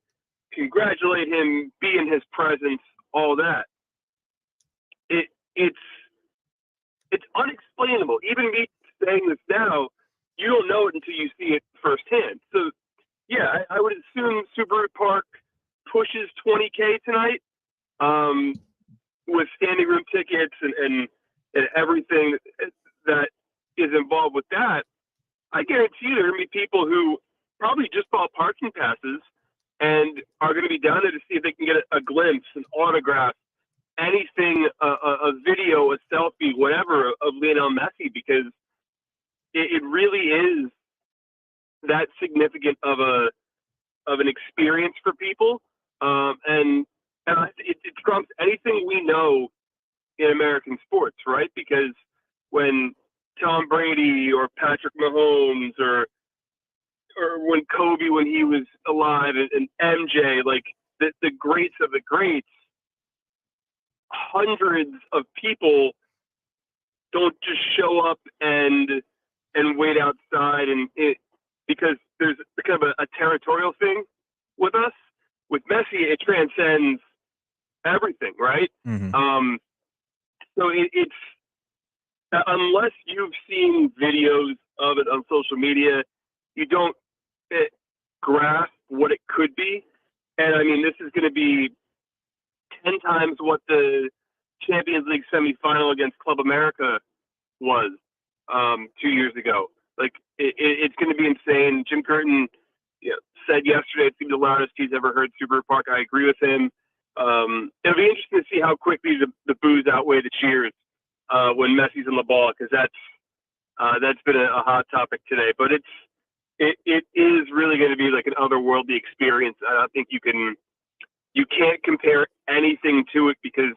congratulate him, be in his presence, all that. It's unexplainable. Even me saying this now, you don't know it until you see it firsthand. So, yeah, I would assume Subaru Park pushes 20K tonight, with standing room tickets and everything that is involved with that. I guarantee you there are going to be people who probably just bought parking passes and are going to be down there to see if they can get a glimpse, an autograph, anything, a video, a selfie, whatever, of Lionel Messi, because it really is that significant of an experience for people, and it trumps anything we know in American sports, right? Because when Tom Brady or Patrick Mahomes or when Kobe, when he was alive, and MJ, like the greats of the greats, hundreds of people don't just show up and wait outside because there's kind of a territorial thing with us. With Messi, it transcends everything, right? Mm-hmm. So it's unless you've seen videos of it on social media, you don't grasp what it could be. And I mean, this is going to be 10 times what the Champions League semifinal against Club America was 2 years ago. Like, it's going to be insane. Jim Curtin said yesterday it seemed the loudest he's ever heard Subaru Park. I agree with him. It'll be interesting to see how quickly the boos outweigh the cheers when Messi's on the ball, because that's been a hot topic today. But it is really going to be like an otherworldly experience. I think you can't compare anything to it because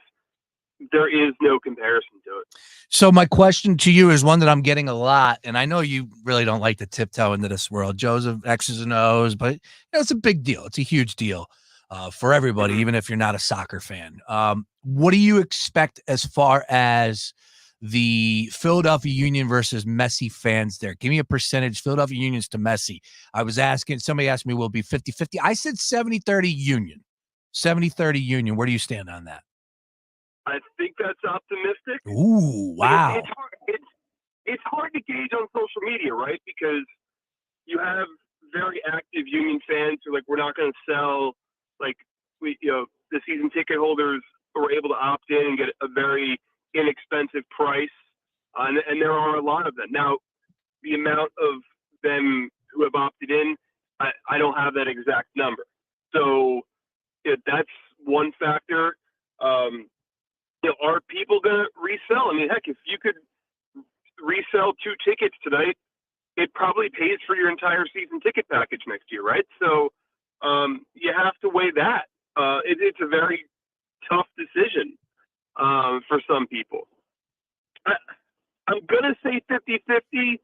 there is no comparison to it. So my question to you is one that I'm getting a lot, and I know you really don't like to tiptoe into this world, Joseph, X's and O's, but it's a big deal. It's a huge deal for everybody, even if you're not a soccer fan. What do you expect as far as the Philadelphia Union versus Messi fans there? Give me a percentage, Philadelphia Unions to Messi. I was asking, somebody asked me, will it be 50-50? I said 70-30 Union. 70-30 Union. Where do you stand on that? I think that's optimistic. Ooh, wow. It's hard to gauge on social media, right? Because you have very active Union fans who are like, we're not going to sell, like, the season ticket holders were able to opt in and get a very inexpensive price. And there are a lot of them. Now, the amount of them who have opted in, I don't have that exact number. So that's one factor. Are people going to resell? I mean, heck, if you could resell 2 tickets tonight, it probably pays for your entire season ticket package next year, right? So you have to weigh that. It's a very tough decision for some people. I'm going to say 50-50.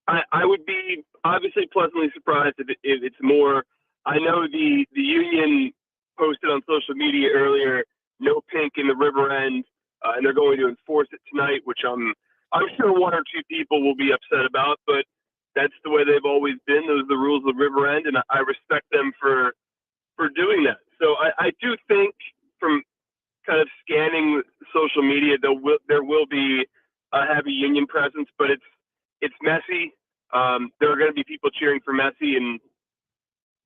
I would be obviously pleasantly surprised if it's more. I know the Union posted on social media earlier, no pink in the river end, and they're going to enforce it tonight, which I'm sure 1 or 2 people will be upset about, but that's the way they've always been. Those are the rules of the river end, and I respect them for doing that. So I do think, from kind of scanning social media, there will be a heavy Union presence, but it's Messi. There are going to be people cheering for Messi, and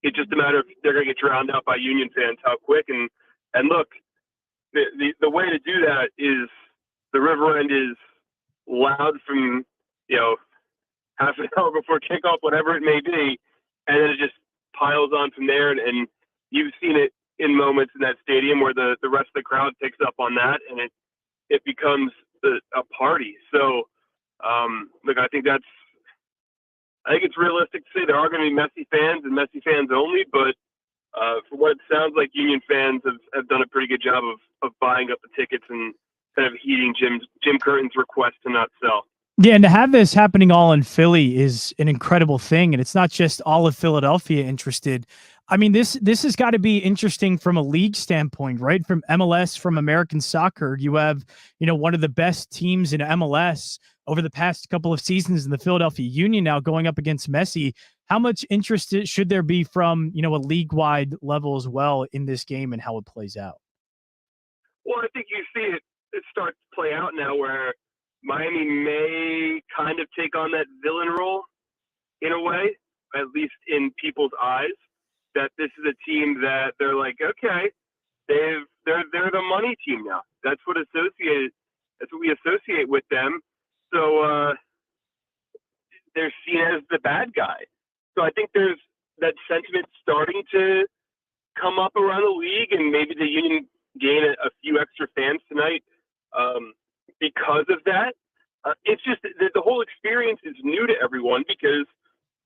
it's just a matter of if they're going to get drowned out by Union fans how quick. And look, the way to do that is the river end is loud from half an hour before kickoff, whatever it may be, and then it just piles on from there, and you've seen it in moments in that stadium where the rest of the crowd picks up on that, and it becomes a party. So, look, I think it's realistic to say there are going to be Messi fans and Messi fans only, but for what it sounds like, Union fans have done a pretty good job of buying up the tickets and kind of heeding Jim Curtin's request to not sell. Yeah, and to have this happening all in Philly is an incredible thing, and it's not just all of Philadelphia interested. I mean, this has got to be interesting from a league standpoint, right? From MLS, from American soccer, you have, one of the best teams in MLS over the past couple of seasons in the Philadelphia Union now going up against Messi. How much interest should there be from, a league-wide level as well in this game and how it plays out? Well, I think you see it start to play out now where Miami may kind of take on that villain role in a way, at least in people's eyes, that this is a team that they're like, okay, they're the money team now. That's what we associate with them. So they're seen as the bad guy. So I think there's that sentiment starting to come up around the league, and maybe the Union gain a few extra fans tonight because of that. It's just that the whole experience is new to everyone because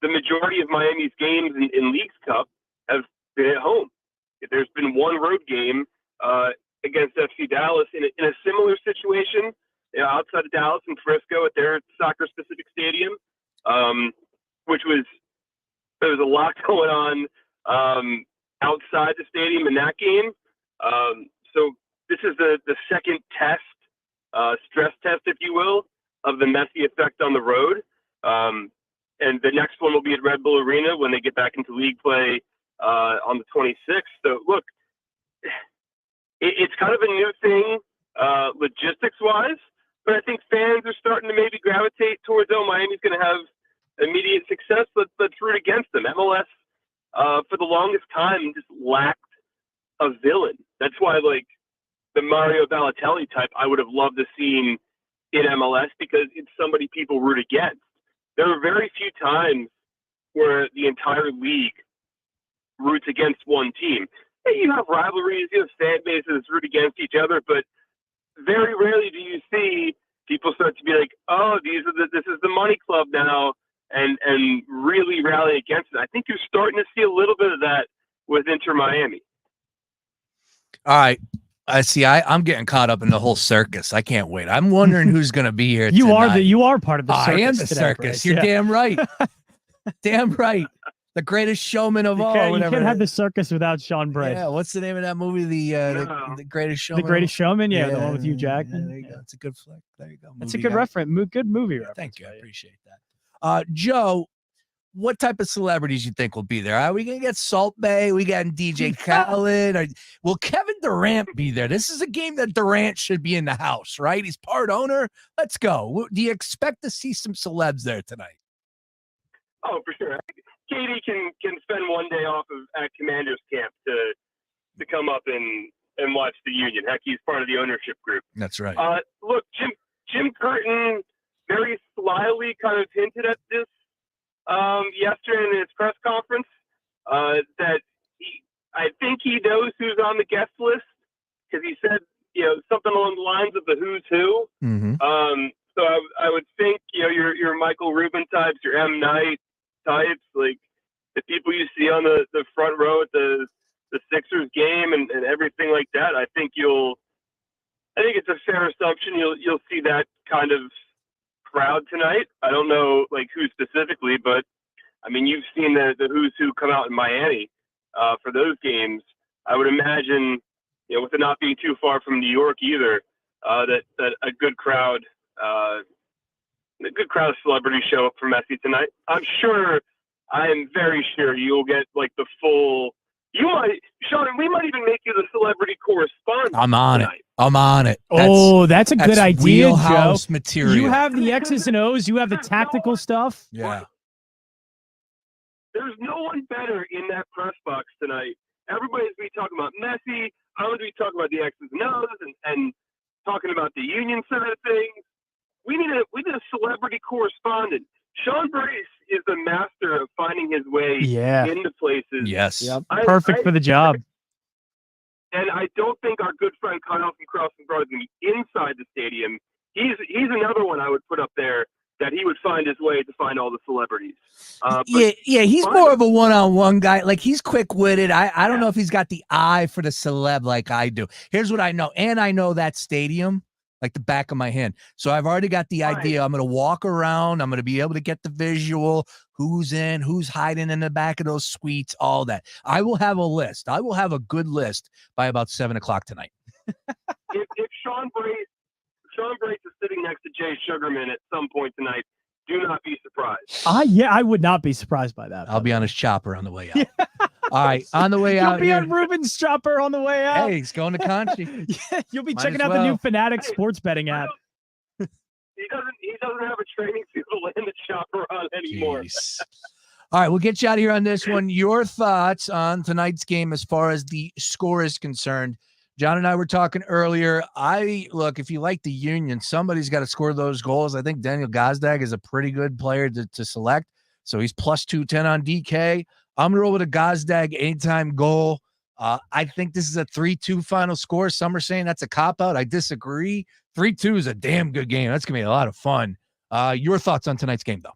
the majority of Miami's games in Leagues Cup have been at home. There's been one road game against FC Dallas in a similar situation, outside of Dallas and Frisco at their soccer-specific stadium, which there was a lot going on outside the stadium in that game. So this is the second test, stress test, if you will, of the Messi effect on the road. And the next one will be at Red Bull Arena when they get back into league play on the 26th. So, look, it's kind of a new thing logistics-wise, but I think fans are starting to maybe gravitate towards, Miami's going to have immediate success. Let's root against them. MLS, for the longest time, just lacked a villain. That's why, the Mario Balotelli type, I would have loved to see in MLS because it's somebody people root against. There are very few times where the entire league roots against one team. Hey, you have rivalries, you have fan bases root against each other, but very rarely do you see people start to be like, oh, this is the money club now, and really rally against it. I think you're starting to see a little bit of that with Inter Miami. All right. I see. I'm getting caught up in the whole circus. I can't wait. I'm wondering who's going to be here. You tonight. are part of the circus. I am the today, circus. Bryce. You're damn right. Damn right. The greatest showman of all. You can't have the circus without Sean Bryce. Yeah. What's the name of that movie? The Greatest Showman. The Greatest Showman. Yeah, the one with Hugh Jackman. There you go. It's a good flick. There you go. That's a good reference. Good movie reference. Thank you. I appreciate that. Joe, what type of celebrities you think will be there? Are we going to get Salt Bae? We got DJ Khaled? Will Kevin Durant be there? This is a game that Durant should be in the house, right? He's part owner. Let's go. Do you expect to see some celebs there tonight? Oh, for sure. Katie can spend one day off at Commander's Camp to come up and watch the Union. Heck, he's part of the ownership group. That's right. Look, Jim Curtin very slyly kind of hinted at this yesterday in his press conference that I think he knows who's on the guest list because he said something along the lines of the who's who. Mm-hmm. So I would think your Michael Rubin types, your M. Night types, like the people you see on the front row at the Sixers game and everything like that. I think it's a fair assumption you'll see that kind of crowd tonight. I don't know who specifically, but I mean you've seen the who's who come out in Miami for those games. I would imagine with it not being too far from New York either, that a good crowd of celebrities show up for Messi tonight. I am very sure you'll get the full. Sean, we might even make you the celebrity correspondent. I'm on tonight. it. I'm on it. That's a good idea, wheelhouse Joe. Material. You have the X's and O's. You have the tactical stuff. Yeah. There's no one better in that press box tonight. Everybody's going to be talking about Messi. I'm going to be talking about the X's and O's and talking about the Union side of things. We need a celebrity correspondent. Sean Brace is the master of finding his way into places. Yes. Yep. Perfect for the job. And I don't think our good friend Kyle from Crossing Broad is going to be inside the stadium. He's another one I would put up there that he would find his way to find all the celebrities. He's more of a one-on-one guy. Like, he's quick-witted. I don't know if he's got the eye for the celeb like I do. Here's what I know. And I know that stadium like the back of my hand. So I've already got the idea. I'm going to walk around. I'm going to be able to get the visual, who's in, who's hiding in the back of those suites, all that. I will have a list. I will have a good list by about 7 o'clock tonight. if Sean Brace is sitting next to Jay Sugarman at some point tonight, do not be surprised. I would not be surprised by that. I'll be on his chopper on the way out. All right, on the way out. You'll be on Ruben's chopper on the way out. Hey, he's going to Conchi. You'll be Might checking as out the well. new Fanatics sports betting app. He doesn't have a training field to land the chopper on anymore. All right, we'll get you out of here on this one. Your thoughts on tonight's game as far as the score is concerned. John and I were talking earlier. Look, if you like the Union, somebody's got to score those goals. I think Daniel Gazdag is a pretty good player to select. So he's plus 210 on DK. I'm going to roll with a Gazdag anytime goal. I think this is a 3-2 final score. Some are saying that's a cop-out. I disagree. 3-2 is a damn good game. That's going to be a lot of fun. Your thoughts on tonight's game, though?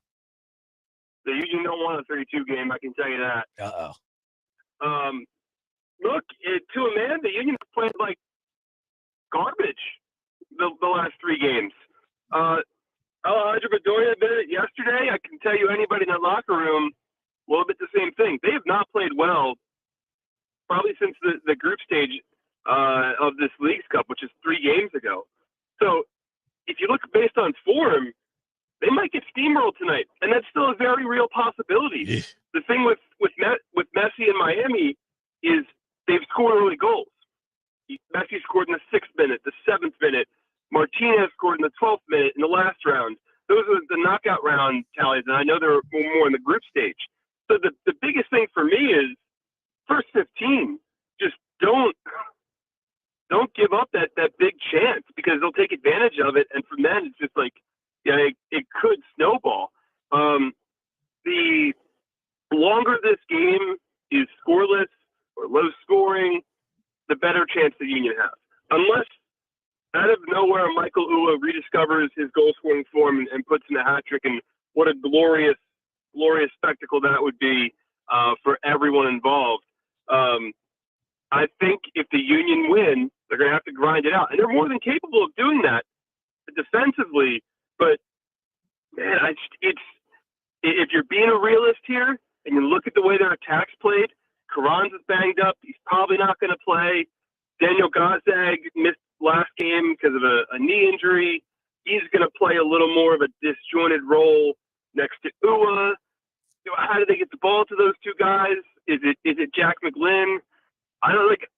The Union don't want a 3-2 game, I can tell you that. Uh-oh. Look, to a man, the Union played like garbage the last 3 games. Alejandro Bedoya did it yesterday. I can tell you anybody in that locker room a little bit the same thing. They have not played well probably since the group stage of this Leagues Cup, which is 3 games ago. So if you look based on form, they might get steamrolled tonight, and that's still a very real possibility. The thing with Messi in Miami is they've scored early goals. Messi scored in the 6th minute, the 7th minute. Martinez scored in the 12th minute in the last round. Those are the knockout round tallies, and I know they're more in the group stage. So the biggest thing for me is first 15. Just don't give up that big chance, because they'll take advantage of it, and from then it's just like, it could snowball. The longer this game is scoreless or low scoring, the better chance the Union has. Unless out of nowhere Michael Uwa rediscovers his goal scoring form and puts in a hat trick, and what a glorious spectacle that would be for everyone involved. I think if the Union win, they're going to have to grind it out, and they're more than capable of doing that defensively. But man, if you're being a realist here and you look at the way their attack's played, Carranza's banged up. He's probably not going to play. Daniel Gazdag missed last game because of a knee injury. He's going to play a little more of a disjointed role next to Uwa. How do they get the ball to those two guys? Is it Jack McGlynn? I don't like.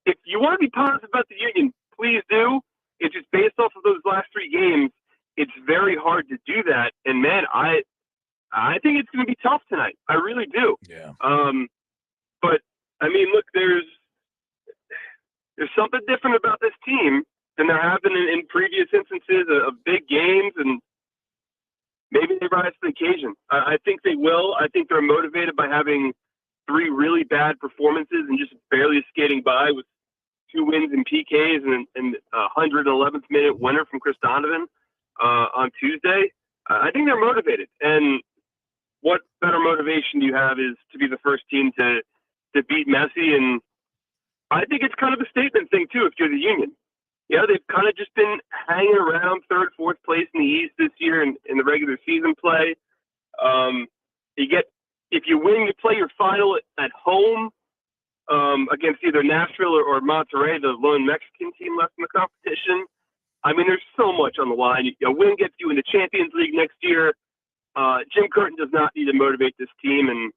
If you want to be positive about the Union, please do. It's just based off of those last 3 games. It's very hard to do that. And man, I think it's going to be tough tonight. I really do. Yeah. But I mean, look, there's something different about this team than there have been in previous instances of big games, and maybe they rise to the occasion. I think they will. I think they're motivated by having 3 really bad performances and just barely skating by with 2 wins in PKs and a 111th minute winner from Chris Donovan on Tuesday. I think they're motivated, and what better motivation do you have is to be the first team to beat Messi. And I think it's kind of a statement thing too if you're the Union. Yeah, they've kind of just been hanging around 3rd, 4th place in the East this year in the regular season play. If you win, you play your final at home against either Nashville or Monterrey, the lone Mexican team left in the competition. I mean, there's so much on the line. A win gets you in the Champions League next year. Jim Curtin does not need to motivate this team, and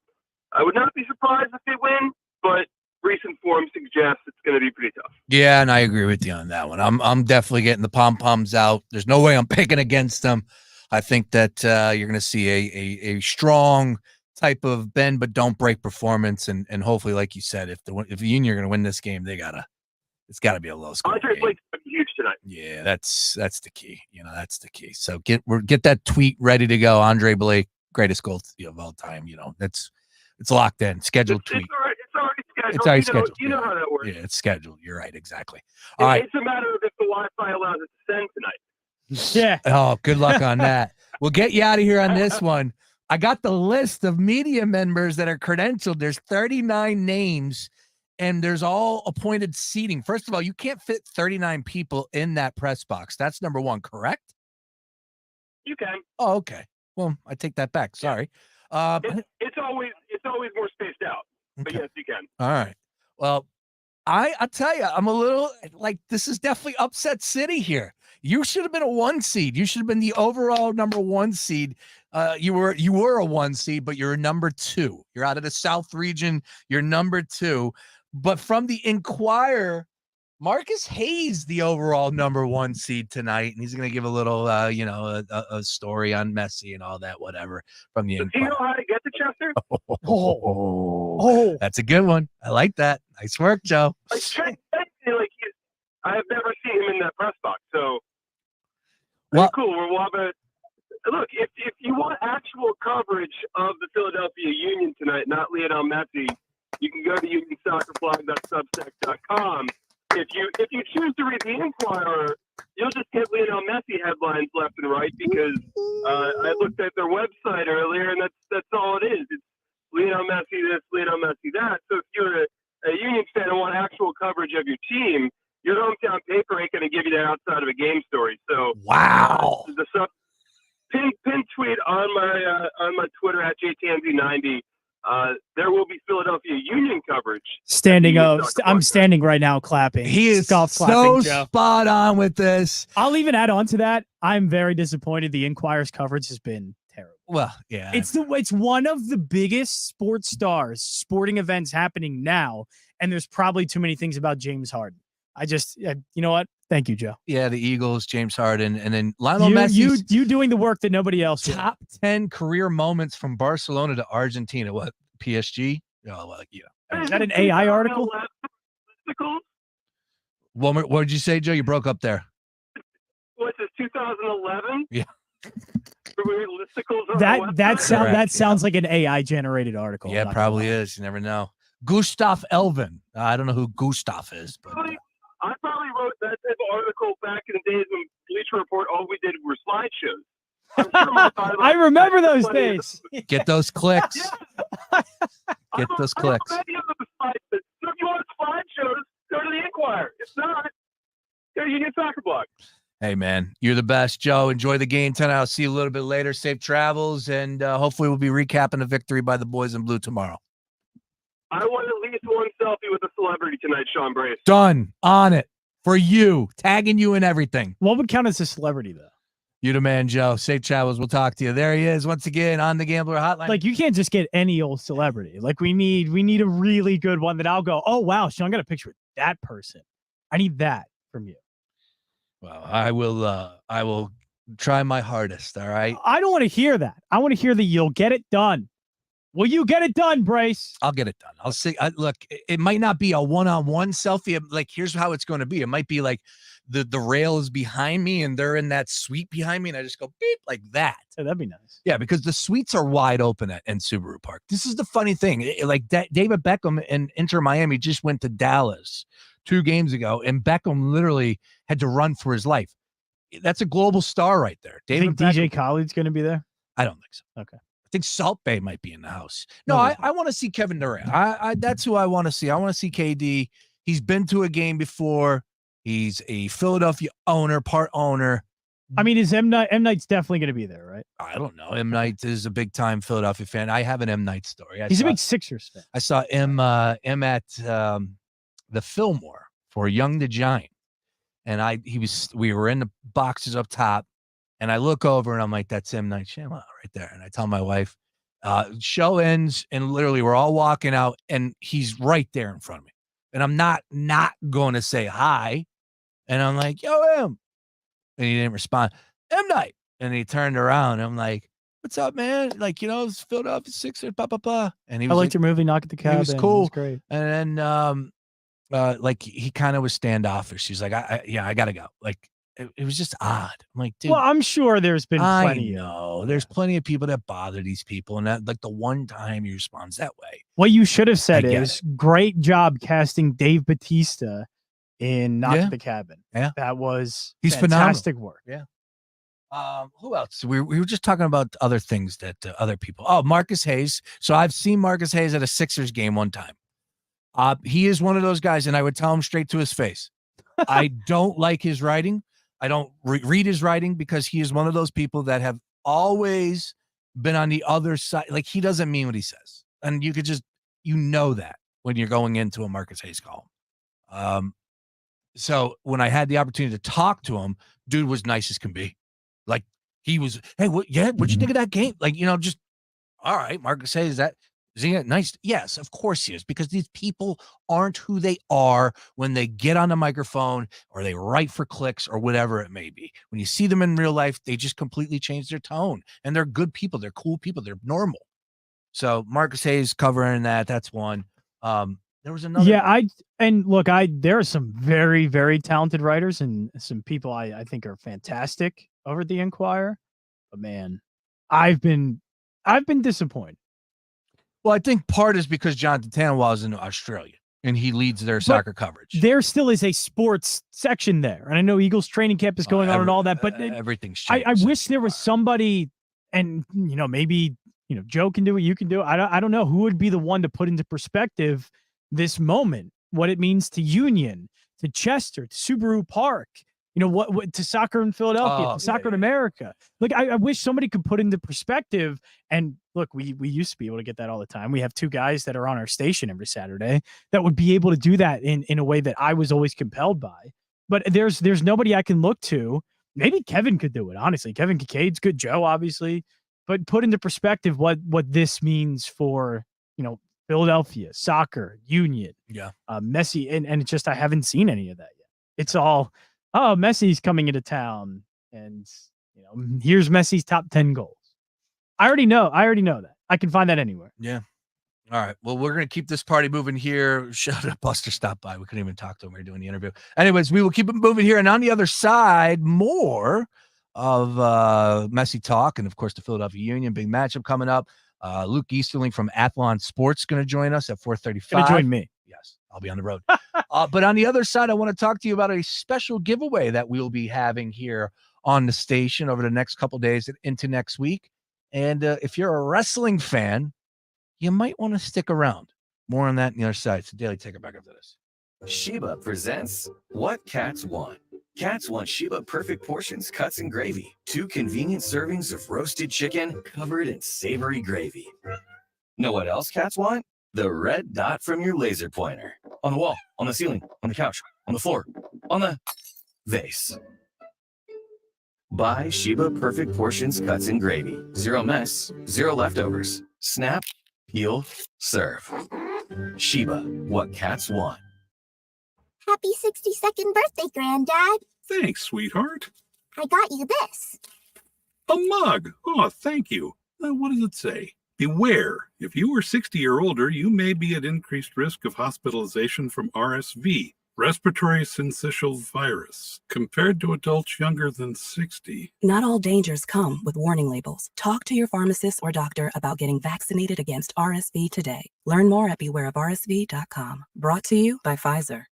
I would not be surprised if they win, but recent form suggests it's going to be pretty tough. Yeah, and I agree with you on that one. I'm definitely getting the pom-poms out. There's no way I'm picking against them. I think that you're going to see a strong type of bend but don't break performance, and hopefully, like you said, if the Union are going to win this game, they gotta It's got to be a low score. Andre Blake's huge tonight. Yeah, that's the key. That's the key. So get that tweet ready to go. Andre Blake, greatest goal of all time. It's locked in. Scheduled tweet. It's already scheduled. It's already scheduled. You know how that works. Yeah, it's scheduled. You're right. Exactly. All right. It's a matter of if the Wi-Fi allows it to send tonight. Yeah. Oh, good luck on that. We'll get you out of here on this one. I got the list of media members that are credentialed. There's 39 names, and there's all appointed seating. First of all, you can't fit 39 people in that press box. That's number one, correct? You can. Oh, okay. Well, I take that back. Sorry. It's always more spaced out. But yes, you can. All right. Well, I'll tell you, I'm a little like, this is definitely upset city here. You should have been a 1 seed. You should have been the overall number 1 seed. You were a 1 seed, but you're a number 2. You're out of the South region. You're number 2. But from the Inquirer, Marcus Hayes, the overall number 1 seed tonight, and he's going to give a little, a story on Messi and all that, whatever. From the Inquirer. Do you know how to get to Chester? Oh, that's a good one. I like that. Nice work, Joe. I've never seen him in that press box, so well, cool. We'll have a look. If you want actual coverage of the Philadelphia Union tonight, not Lionel Messi, you can go to unionsoccerblog.substack.com. If you choose to read the Inquirer, you'll just get Lionel Messi headlines left and right because I looked at their website earlier, and that's all it is. It's Lionel Messi this, Lionel Messi that. So if you're a Union fan and want actual coverage of your team, your hometown paper ain't going to give you that outside of a game story. So wow, the pin tweet on my Twitter at jtansey90. There will be Philadelphia Union coverage. Standing up, I'm standing right now, clapping. He is clapping, so spot on with this. I'll even add on to that. I'm very disappointed. The Inquirer's coverage has been terrible. Well, yeah, it's one of the biggest sporting events happening now, and there's probably too many things about James Harden. You know what? Thank you, Joe. Yeah, the Eagles, James Harden, and then Lionel Messi. You doing the work that nobody else did. Top 10 career moments from Barcelona to Argentina. What, PSG? Oh, well, Is that an AI article? What did you say, Joe? You broke up there. What's this, 2011? Yeah. That sounds like an AI generated article. Yeah, probably is. You never know. Gustav Elvin. I don't know who Gustav is, but I probably wrote that type of article back in the days when Bleacher Report all we did were slideshows. I remember those days. Get those clicks. Get those clicks. So if you want slideshows, go to the Inquirer. If not, go to Union Soccer Blog. Hey, man, you're the best, Joe. Enjoy the game tonight. I'll see you a little bit later. Safe travels, and hopefully we'll be recapping the victory by the boys in blue tomorrow. I want at least one selfie with a celebrity tonight, Sean Brace. Done. On it. For you. Tagging you and everything. What would count as a celebrity, though? You the man, Joe. Safe travels. We'll talk to you. There he is once again on the Gambler Hotline. Like, you can't just get any old celebrity. Like, we need a really good one that I'll go, oh, wow, Sean, got a picture with that person. I need that from you. Well, I will try my hardest. All right. I don't want to hear that. I want to hear that you'll get it done. Will you get it done, Brace? I'll get it done. I'll see. Look, it might not be a one-on-one selfie. Like, here's how it's going to be. It might be like the rail is behind me and they're in that suite behind me, and I just go beep like that. Oh, that'd be nice. Yeah, because the suites are wide open in Subaru Park. This is the funny thing. David Beckham and Inter Miami just went to Dallas 2 games ago, and Beckham literally had to run for his life. That's a global star right there. David DJ Khaled's going to be there? I don't think so. Okay. I think Salt Bay might be in the house. No, I want to see Kevin Durant. That's who I want to see. I want to see KD. He's been to a game before. He's a Philadelphia part owner. I mean, is M Night's definitely going to be there, right? I don't know. M Night is a big time Philadelphia fan. I have an M Night story. He's a big Sixers fan. I saw M at the Fillmore for Young the Giant, and we were in the boxes up top. And I look over and I'm like, that's M. Night Shyamalan right there. And I tell my wife, show ends, and literally we're all walking out, and he's right there in front of me. And I'm not going to say hi. And I'm like, yo, M. And he didn't respond. M. Night. And he turned around. And I'm like, what's up, man? Like, it's Philadelphia Sixers, blah, blah, blah. And he was I liked your movie, Knock at the Cabin. He was cool. It was great. And then like he kind of was standoffish. He's like, I gotta go. Like it was just odd. I'm like, dude. Well, I'm sure there's been I plenty. know there's plenty of people that bother these people, and that like the one time he responds that way. What you should have said I get is, great job casting Dave Bautista in Knock Yeah. at the Cabin. Yeah. That was He's fantastic phenomenal. work. Yeah. Who else? We were just talking about other things that other people. Oh, Marcus Hayes. So I've seen Marcus Hayes at a Sixers game one time. He is one of those guys, and I would tell him straight to his face. I don't like his writing. I don't read his writing because he is one of those people that have always been on the other side. Like he doesn't mean what he says, and you could just that when you're going into a Marcus Hayes column. So when I had the opportunity to talk to him, dude was nice as can be. Like he was, hey, what'd you think of that game? Like, just all right, Marcus Hayes, is he nice? Yes, of course he is, because these people aren't who they are when they get on the microphone or they write for clicks or whatever it may be. When you see them in real life, they just completely change their tone, and they're good people. They're cool people. They're normal. So Marcus Hayes covering that's one. There was another. Yeah, there are some very, very talented writers and some people I think are fantastic over at the Inquirer. But man, I've been disappointed. Well, I think part is because John Tanwal is in Australia and he leads their soccer coverage. There still is a sports section there, and I know Eagles training camp is going on and all that. But everything's changed. I wish there was somebody, and maybe Joe can do it, you can do it. I don't know who would be the one to put into perspective this moment, what it means to Union, to Chester, to Subaru Park, what to soccer in Philadelphia, to soccer in America. Like I wish somebody could put into perspective. And look, we used to be able to get that all the time. We have two guys that are on our station every Saturday that would be able to do that in a way that I was always compelled by. But there's nobody I can look to. Maybe Kevin could do it, honestly. Kevin Kincaid's good, Joe, obviously. But put into perspective what this means for, Philadelphia, soccer, Union, Messi, and it's just I haven't seen any of that yet. It's all, Messi's coming into town, and here's Messi's top 10 goals. I already know that. I can find that anywhere. Yeah. All right. Well, we're gonna keep this party moving here. Shout out Buster stopped by. We couldn't even talk to him. We were doing the interview. Anyways, we will keep it moving here, and on the other side, more of Messi talk, and of course the Philadelphia Union big matchup coming up. Luke Easterling from Athlon Sports going to join us at 4:35. Going to join me. Yes, I'll be on the road. But on the other side, I want to talk to you about a special giveaway that we'll be having here on the station over the next couple days into next week. And if you're a wrestling fan, you might want to stick around. More on that on the other side. It's a Daily Taker back after this. Sheba presents What Cats Want. Cats want Sheba Perfect Portions, cuts, and gravy. 2 convenient servings of roasted chicken covered in savory gravy. Know what else cats want? The red dot from your laser pointer. On the wall, on the ceiling, on the couch, on the floor, on the vase. Buy Sheba Perfect Portions, cuts, and gravy. 0 mess, 0 leftovers. Snap, peel, serve. Sheba, what cats want. Happy 62nd birthday, Granddad. Thanks, sweetheart. I got you this. A mug. Oh, thank you. What does it say? Beware. If you are 60 or older, you may be at increased risk of hospitalization from RSV, respiratory syncytial virus, compared to adults younger than 60. Not all dangers come with warning labels. Talk to your pharmacist or doctor about getting vaccinated against RSV today. Learn more at bewareofrsv.com. Brought to you by Pfizer.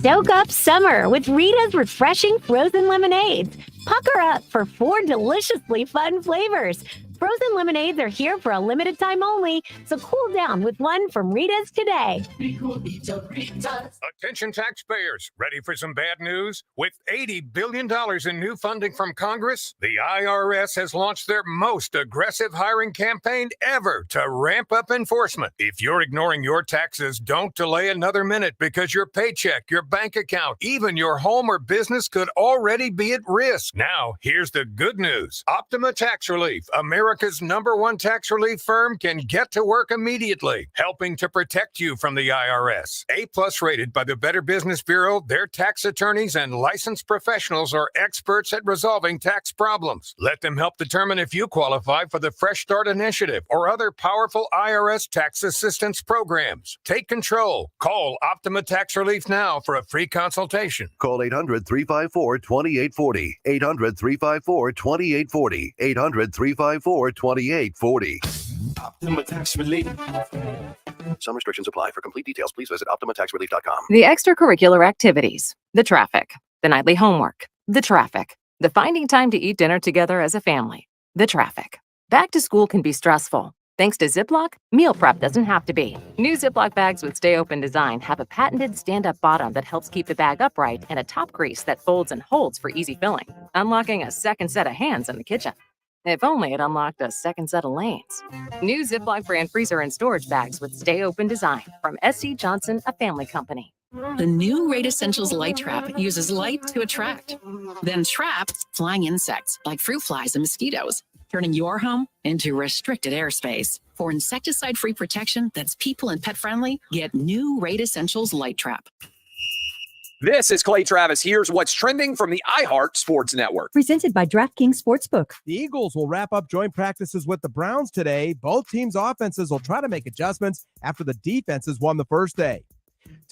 Soak up summer with Rita's refreshing frozen lemonades. Pucker up for 4 deliciously fun flavors. Frozen lemonades are here for a limited time only, so cool down with one from Rita's today. Attention taxpayers, ready for some bad news? With $80 billion in new funding from Congress, the IRS has launched their most aggressive hiring campaign ever to ramp up enforcement. If you're ignoring your taxes, don't delay another minute because your paycheck, your bank account, even your home or business could already be at risk. Now, here's the good news. Optima Tax Relief, America's America's #1 tax relief firm can get to work immediately, helping to protect you from the IRS. A+ rated by the Better Business Bureau, their tax attorneys and licensed professionals are experts at resolving tax problems. Let them help determine if you qualify for the Fresh Start Initiative or other powerful IRS tax assistance programs. Take control. Call Optima Tax Relief now for a free consultation. Call 800-354-2840. 800-354-2840. 800-354-2840. Optima Tax Relief. Some restrictions apply. For complete details, please visit OptimaTaxRelief.com. The extracurricular activities, the traffic, the nightly homework, the traffic, the finding time to eat dinner together as a family, the traffic. Back to school can be stressful. Thanks to Ziploc, meal prep doesn't have to be. New Ziploc bags with Stay Open design have a patented stand-up bottom that helps keep the bag upright and a top grease that folds and holds for easy filling, unlocking a second set of hands in the kitchen. If only it unlocked a second set of lanes. New Ziploc brand freezer and storage bags with Stay Open design from SC Jansen, a family company. The new Raid Essentials Light Trap uses light to attract, then trap flying insects like fruit flies and mosquitoes, turning your home into restricted airspace. For insecticide-free protection that's people and pet-friendly, get new Raid Essentials Light Trap. This is Clay Travis. Here's what's trending from the iHeart Sports Network. Presented by DraftKings Sportsbook. The Eagles will wrap up joint practices with the Browns today. Both teams' offenses will try to make adjustments after the defenses won the first day.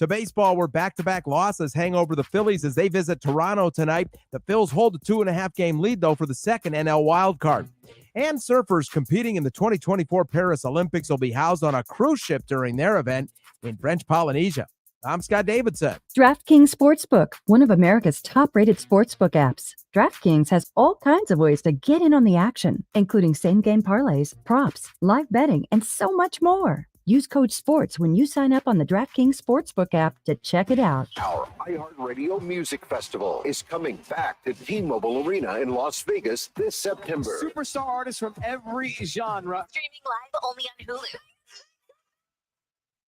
To baseball, where back-to-back losses hang over the Phillies as they visit Toronto tonight. The Phils hold a 2.5-game lead, though, for the second NL wildcard. And surfers competing in the 2024 Paris Olympics will be housed on a cruise ship during their event in French Polynesia. I'm Scott Davidson. DraftKings Sportsbook, one of America's top-rated sportsbook apps. DraftKings has all kinds of ways to get in on the action, including same-game parlays, props, live betting, and so much more. Use code SPORTS when you sign up on the DraftKings Sportsbook app to check it out. Our iHeartRadio Music Festival is coming back to T-Mobile Arena in Las Vegas this September. Superstar artists from every genre. Streaming live only on Hulu.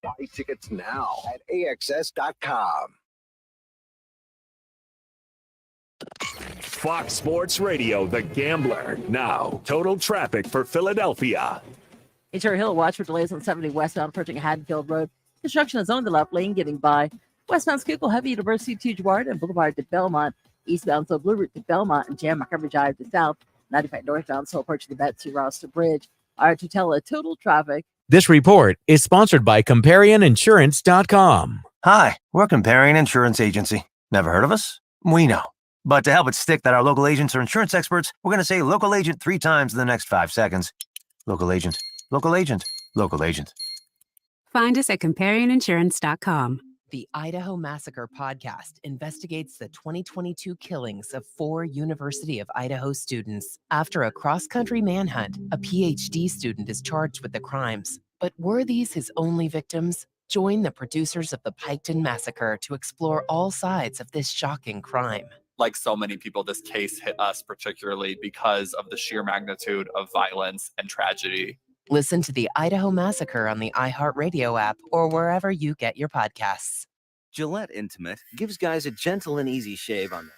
Buy tickets now at AXS.com. Fox Sports Radio, The Gambler. Now, total traffic for Philadelphia. Cherry Hill, watch for delays on 70 westbound approaching Haddonfield Road. Construction is on the left lane, getting by. Westbound Schuylkill, Heavy University to Juard and Boulevard to Belmont. Eastbound, so Blue Route to Belmont and Jam Montgomery Drive to South. 95 northbound, so approaching the Betsy Ross Bridge. All right, to tell a total traffic. This report is sponsored by ComparionInsurance.com. Hi, we're Comparion Insurance Agency. Never heard of us? We know. But to help it stick that our local agents are insurance experts, we're going to say local agent 3 times in the next 5 seconds. Local agent, local agent, local agent. Find us at ComparionInsurance.com. The Idaho Massacre podcast investigates the 2022 killings of 4 University of Idaho students. After a cross-country manhunt, a PhD student is charged with the crimes. But were these his only victims? Join the producers of the Piketon Massacre to explore all sides of this shocking crime. Like so many people, this case hit us particularly because of the sheer magnitude of violence and tragedy. Listen to the Idaho Massacre on the iHeartRadio app or wherever you get your podcasts. Gillette Intimate gives guys a gentle and easy shave on there.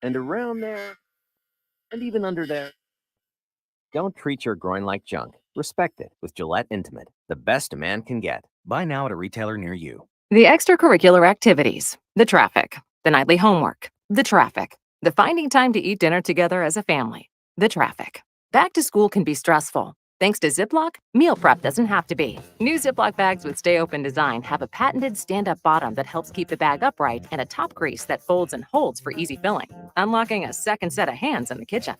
And around there, and even under there. Don't treat your groin like junk. Respect it with Gillette Intimate, the best a man can get. Buy now at a retailer near you. The extracurricular activities, the traffic, the nightly homework, the traffic, the finding time to eat dinner together as a family, the traffic. Back to school can be stressful. Thanks to Ziploc, meal prep doesn't have to be. New Ziploc bags with Stay Open design have a patented stand-up bottom that helps keep the bag upright and a top grease that folds and holds for easy filling, unlocking a second set of hands in the kitchen.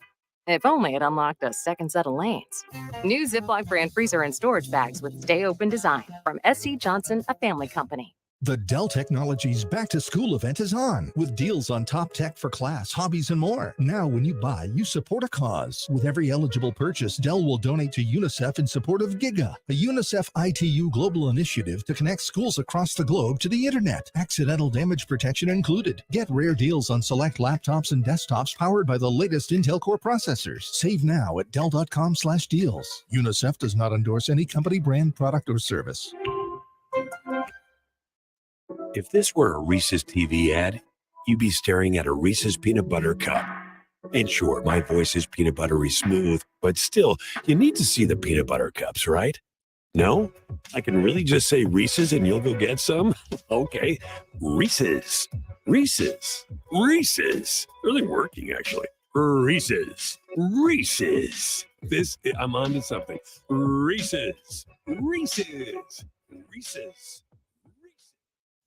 If only it unlocked a second set of lanes. New Ziploc brand freezer and storage bags with Stay Open design from SC Jansen, a family company. The Dell Technologies Back to School event is on, with deals on top tech for class, hobbies, and more. Now, when you buy, you support a cause. With every eligible purchase, Dell will donate to UNICEF in support of GIGA, a UNICEF ITU global initiative to connect schools across the globe to the internet. Accidental damage protection included. Get rare deals on select laptops and desktops powered by the latest Intel Core processors. Save now at Dell.com/deals. UNICEF does not endorse any company, brand, product, or service. If this were a Reese's TV ad, you'd be staring at a Reese's peanut butter cup. And sure, my voice is peanut buttery smooth, but still, you need to see the peanut butter cups, right? No? I can really just say Reese's and you'll go get some? Okay. Reese's. Reese's. Reese's. Really working, actually. Reese's. Reese's. I'm on to something. Reese's. Reese's. Reese's.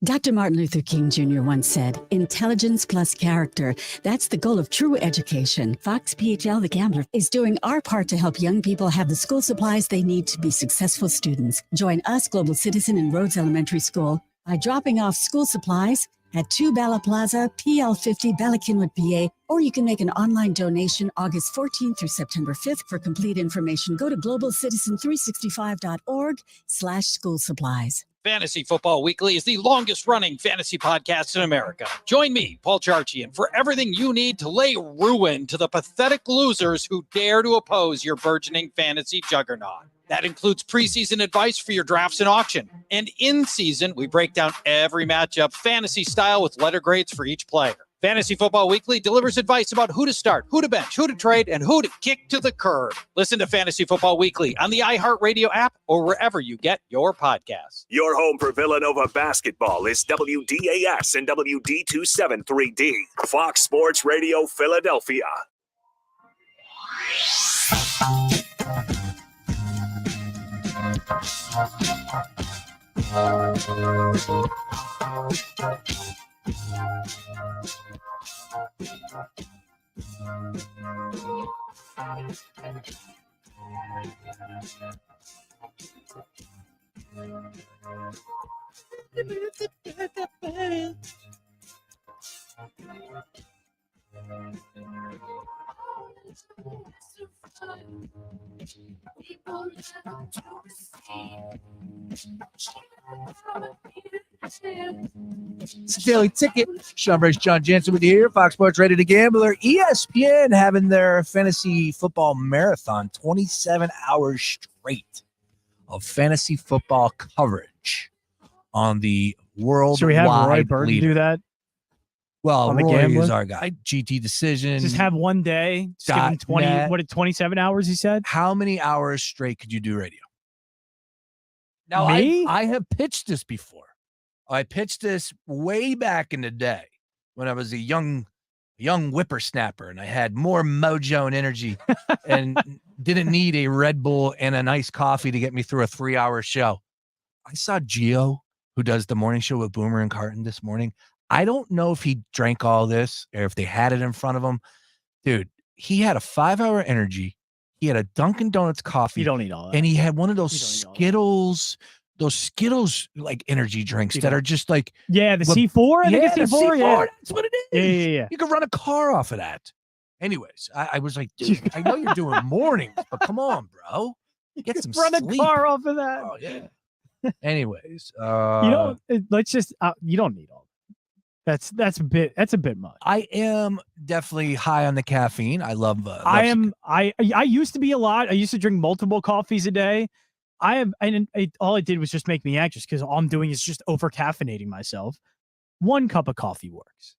Dr. Martin Luther King Jr. once said, intelligence plus character. That's the goal of true education. Fox PHL The Gambler is doing our part to help young people have the school supplies they need to be successful students. Join us, Global Citizen and Rhodes Elementary School, by dropping off school supplies at 2 Bala Plaza, PL50, Bala Cynwyd, PA, or you can make an online donation August 14th through September 5th. For complete information, go to globalcitizen365.org/school supplies. Fantasy Football Weekly is the longest-running fantasy podcast in America. Join me, Paul Charchian, for everything you need to lay ruin to the pathetic losers who dare to oppose your burgeoning fantasy juggernaut. That includes preseason advice for your drafts and auction. And in season, we break down every matchup fantasy style with letter grades for each player. Fantasy Football Weekly delivers advice about who to start, who to bench, who to trade, and who to kick to the curb. Listen to Fantasy Football Weekly on the iHeartRadio app or wherever you get your podcasts. Your home for Villanova basketball is WDAS and WD273D. Fox Sports Radio Philadelphia. It's a Daily Ticket. Sean Brace, John Jansen with you here. Fox Sports Ready to Gambler. ESPN having their fantasy football marathon, 27 hours straight of fantasy football coverage on the worldwide. Should we have Roy Burton do that? Well, on the Roy Gambler? is our guy. GT Decision. Just have one day. Just give him 20. .net. What, 27 hours? He said. How many hours straight could you do radio? Now, Me? I have pitched this before. I pitched this way back in the day when I was a young whippersnapper and I had more mojo and energy and didn't need a Red Bull and a nice coffee to get me through a 3-hour show. I saw Gio, who does the morning show with Boomer and Carton this morning. I don't know if he drank all this or if they had it in front of him. Dude, he had a 5-hour energy. He had a Dunkin' Donuts coffee. You don't need all that. And he had one of those Skittles, like energy drinks that are just like. Yeah, the C4? I think it's the C4. Yeah. That's what it is. Yeah. You can run a car off of that. Anyways, I was like, dude, I know you're doing mornings, but come on, bro. Get some Run sleep. a car off of that. Oh, yeah. Anyways, let's just, you don't need all that. That's a bit much. I am definitely high on the caffeine. I love. I used to be a lot. I used to drink multiple coffees a day. All it did was just make me anxious because all I'm doing is just over caffeinating myself. 1 cup of coffee works.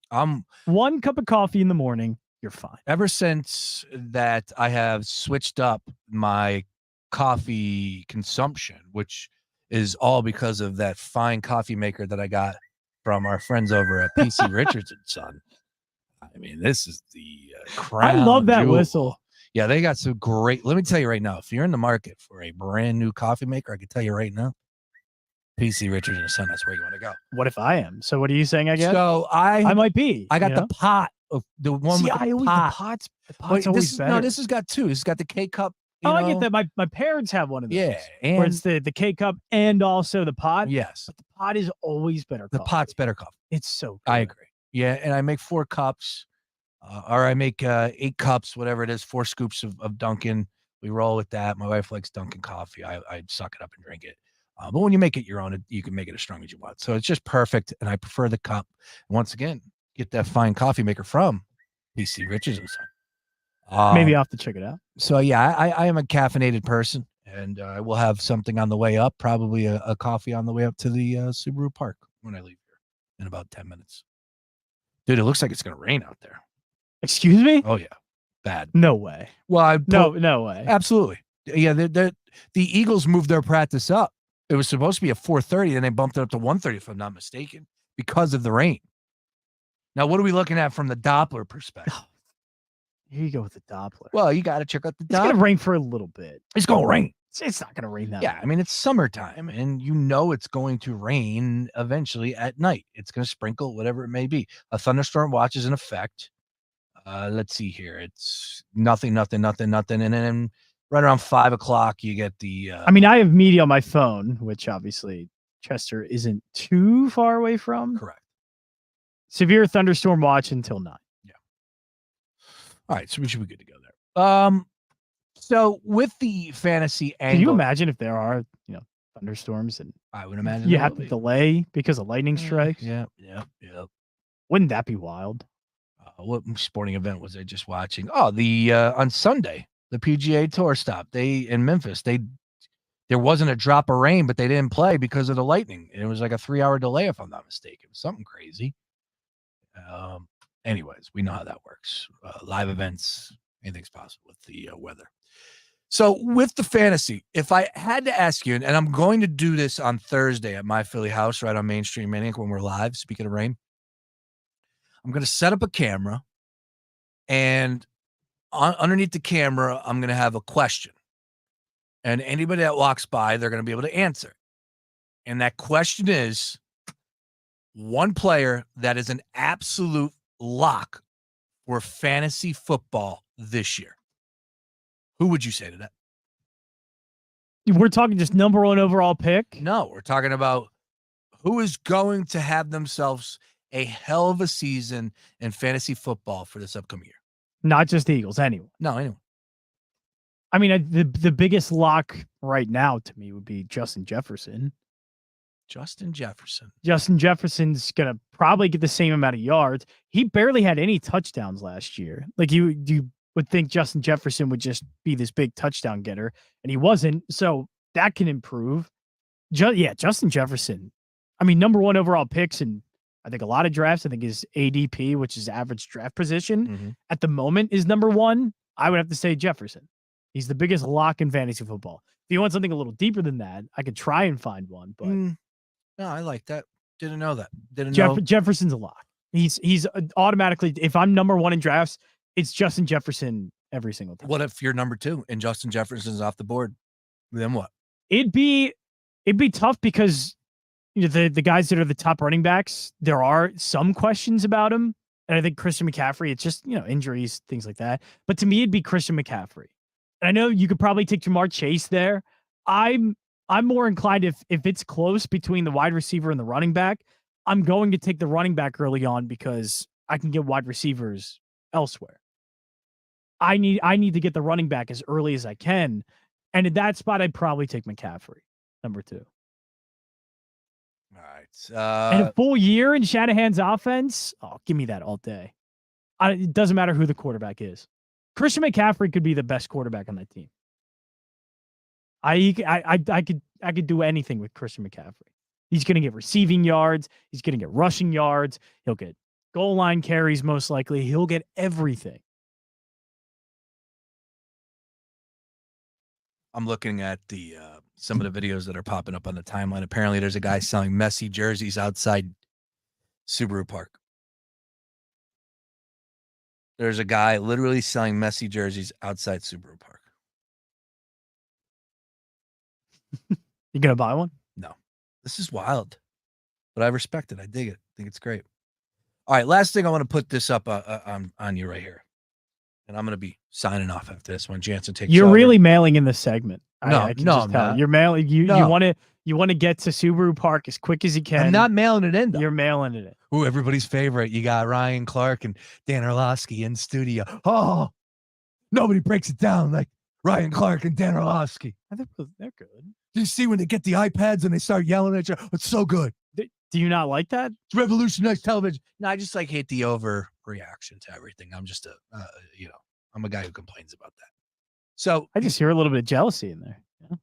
1 cup of coffee in the morning, you're fine. Ever since that, I have switched up my coffee consumption, which is all because of that fine coffee maker that I got from our friends over at PC Richards & Son. I mean, this is the crown I love that jewel. whistle. Yeah, they got some great. Let me tell you right now, if you're in the market for a brand new coffee maker, I can tell you right now, PC Richards & Son, that's where you want to go. What if I am? So what are you saying, I guess? So I might be. I got you the know? pot of the one See, with I the always, pot. the pot's always better. No, this has got 2. This has got the K cup. I get that. My parents have one of those. Yeah, where and it's the K cup and also the pot. Yes, but the pot is always better. The pot's better coffee. It's so good. I agree. Yeah, and I make 4 cups, or I make 8 cups, whatever it is, 4 scoops of Dunkin'. We roll with that. My wife likes Dunkin' coffee. I suck it up and drink it. But when you make it your own, you can make it as strong as you want. So it's just perfect, and I prefer the cup. And once again, get that fine coffee maker from PC Richards & Son. Maybe I'll have to check it out. So yeah, I am a caffeinated person, and I will have something on the way up, probably a coffee on the way up to the Subaru Park when I leave here in about 10 minutes. Dude, it looks like it's going to rain out there. Excuse me? Oh, yeah. bad. No way. Well, no way. Absolutely. Yeah, the Eagles moved their practice up. It was supposed to be at 4:30, and they bumped it up to 1:30, if I'm not mistaken, because of the rain. Now, what are we looking at from the Doppler perspective? Here you go with the Doppler. Well, you got to check out the Doppler. It's going to rain for a little bit. It's going to rain. It's not going to rain that Yeah, much. I mean, it's summertime, and it's going to rain eventually at night. It's going to sprinkle, whatever it may be. A thunderstorm watch is in effect. Let's see here. It's nothing. And then right around 5 o'clock, you get the... I mean, I have media on my phone, which obviously Chester isn't too far away from. Correct. Severe thunderstorm watch until 9. Yeah. All right, so we should be good to go there. So with the fantasy angle... Can you imagine if there are, thunderstorms and I would imagine you have to delay because of lightning strikes? Yeah. Wouldn't that be wild? What sporting event was I just watching? Oh, the on Sunday, the PGA Tour stopped. In Memphis, there wasn't a drop of rain, but they didn't play because of the lightning. It was like a 3-hour delay, if I'm not mistaken. Something crazy. Anyways, we know how that works. Live events, anything's possible with the weather. So with the fantasy, if I had to ask you, and I'm going to do this on Thursday at my Philly house right on Main Street Maniac when we're live, speaking of rain, I'm going to set up a camera, and underneath the camera, I'm going to have a question. And anybody that walks by, they're going to be able to answer. And that question is one player that is an absolute lock for fantasy football this year. Who would you say to that? We're talking just number 1 overall pick? No, we're talking about who is going to have themselves a hell of a season in fantasy football for this upcoming year. Not just the Eagles, anyone. No, anyone. I mean, the biggest lock right now to me would be Justin Jefferson. Justin Jefferson's going to probably get the same amount of yards. He barely had any touchdowns last year. Like you would think Justin Jefferson would just be this big touchdown getter, and he wasn't. So that can improve. Justin Jefferson. I mean, number 1 overall picks, and I think a lot of drafts. I think his ADP, which is average draft position, at the moment is number 1. I would have to say Jefferson. He's the biggest lock in fantasy football. If you want something a little deeper than that, I could try and find one. But no, I like that. Didn't know that. Jefferson's a lock. He's automatically. If I'm number 1 in drafts, it's Justin Jefferson every single time. What if you're number 2 and Justin Jefferson's off the board? Then what? It'd be tough because the guys that are the top running backs, there are some questions about him. And I think Christian McCaffrey, it's just, injuries, things like that. But to me, it'd be Christian McCaffrey. And I know you could probably take Jamar Chase there. I'm more inclined if it's close between the wide receiver and the running back, I'm going to take the running back early on because I can get wide receivers elsewhere. I need to get the running back as early as I can. And at that spot, I'd probably take McCaffrey, number 2. All right. And a full year in Shanahan's offense, give me that all day. It doesn't matter who the quarterback is. Christian McCaffrey could be the best quarterback on that team. I could do anything with Christian McCaffrey. He's going to get receiving yards. He's going to get rushing yards. He'll get goal line carries most likely. He'll get everything. I'm looking at the some of the videos that are popping up on the timeline. Apparently, there's a guy selling Messi jerseys outside Subaru Park. There's a guy literally selling Messi jerseys outside Subaru Park. You gonna buy one? No. This is wild, but I respect it. I dig it. I think it's great. All right, last thing I want to put this up on you right here. And I'm going to be signing off after this one. Jansen takes You're over. really mailing in this segment. No, I can no, just I'm tell. not. You're mailing. You No. want to get to Subaru Park as quick as you can. I'm not mailing it in, though. You're mailing it in. Ooh, everybody's favorite. You got Ryan Clark and Dan Orlovsky in studio. Oh, nobody breaks it down like Ryan Clark and Dan Orlovsky. They're good. Do you see when they get the iPads and they start yelling at you? It's so good. Do you not like that? It's revolutionized television. No, I just hate the overreaction to everything. I'm just I'm a guy who complains about that. So I just hear a little bit of jealousy in there. Yeah.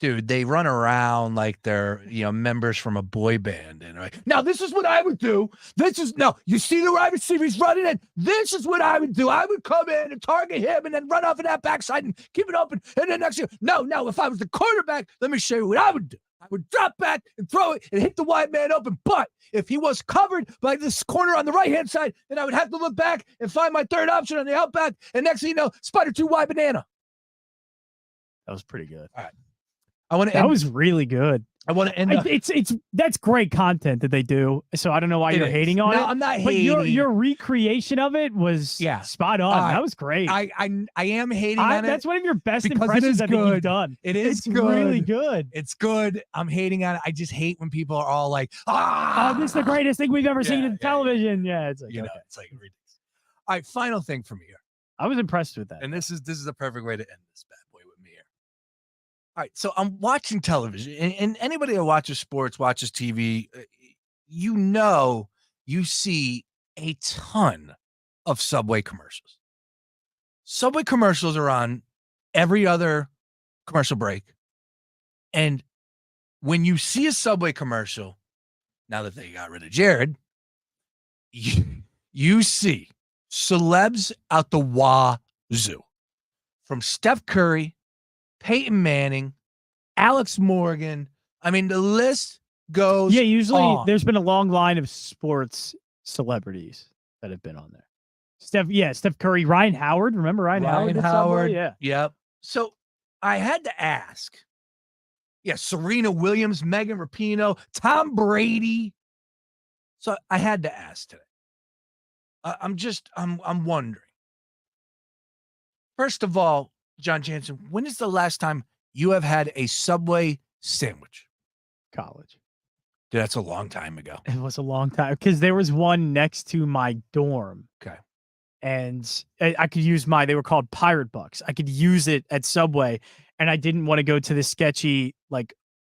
dude, they run around like they're, members from a boy band. And like, now this is what I would do. You see the wide receiver, he's running in. This is what I would do. I would come in and target him and then run off of that backside and keep it open. And then next year, no, if I was the quarterback, let me show you what I would do. I would drop back and throw it and hit the wide man open. But if he was covered by this corner on the right-hand side, then I would have to look back and find my third option on the outback. And next thing you know, spider 2 wide banana. That was pretty good. All right. That was really good. I want to end up. That's great content that they do. So I don't know why you're hating on it. I'm not but hating. Your recreation of it was spot on. That was great. I am hating on it. That's one of your best because impressions it is I think good. you've done. It's good. Really good. It's good. I'm hating on it. I just hate when people are all like, this is the greatest thing we've ever seen in television. Yeah, it's like, it's like ridiculous. All right, final thing for me here. I was impressed with that. And this is the perfect way to end this bad boy with me here. All right, so I'm watching television, and anybody that watches sports, watches TV, you see a ton of Subway commercials. Subway commercials are on every other commercial break. And when you see a Subway commercial, now that they got rid of Jared, you see celebs out the wazoo. From Steph Curry, Peyton Manning, Alex Morgan. I mean, the list goes usually on. There's been a long line of sports celebrities that have been on there. Steph Curry, Ryan Howard. Remember Ryan Howard? Yeah. Yep. So I had to ask. Yeah, Serena Williams, Megan Rapinoe, Tom Brady. So I had to ask today. I'm wondering. First of all, John Jansen, when is the last time you have had a Subway sandwich? College. Dude, that's a long time ago. It was a long time because there was one next to my dorm. Okay. And I could use they were called Pirate Bucks. I could use it at Subway, and I didn't want to go to the sketchy,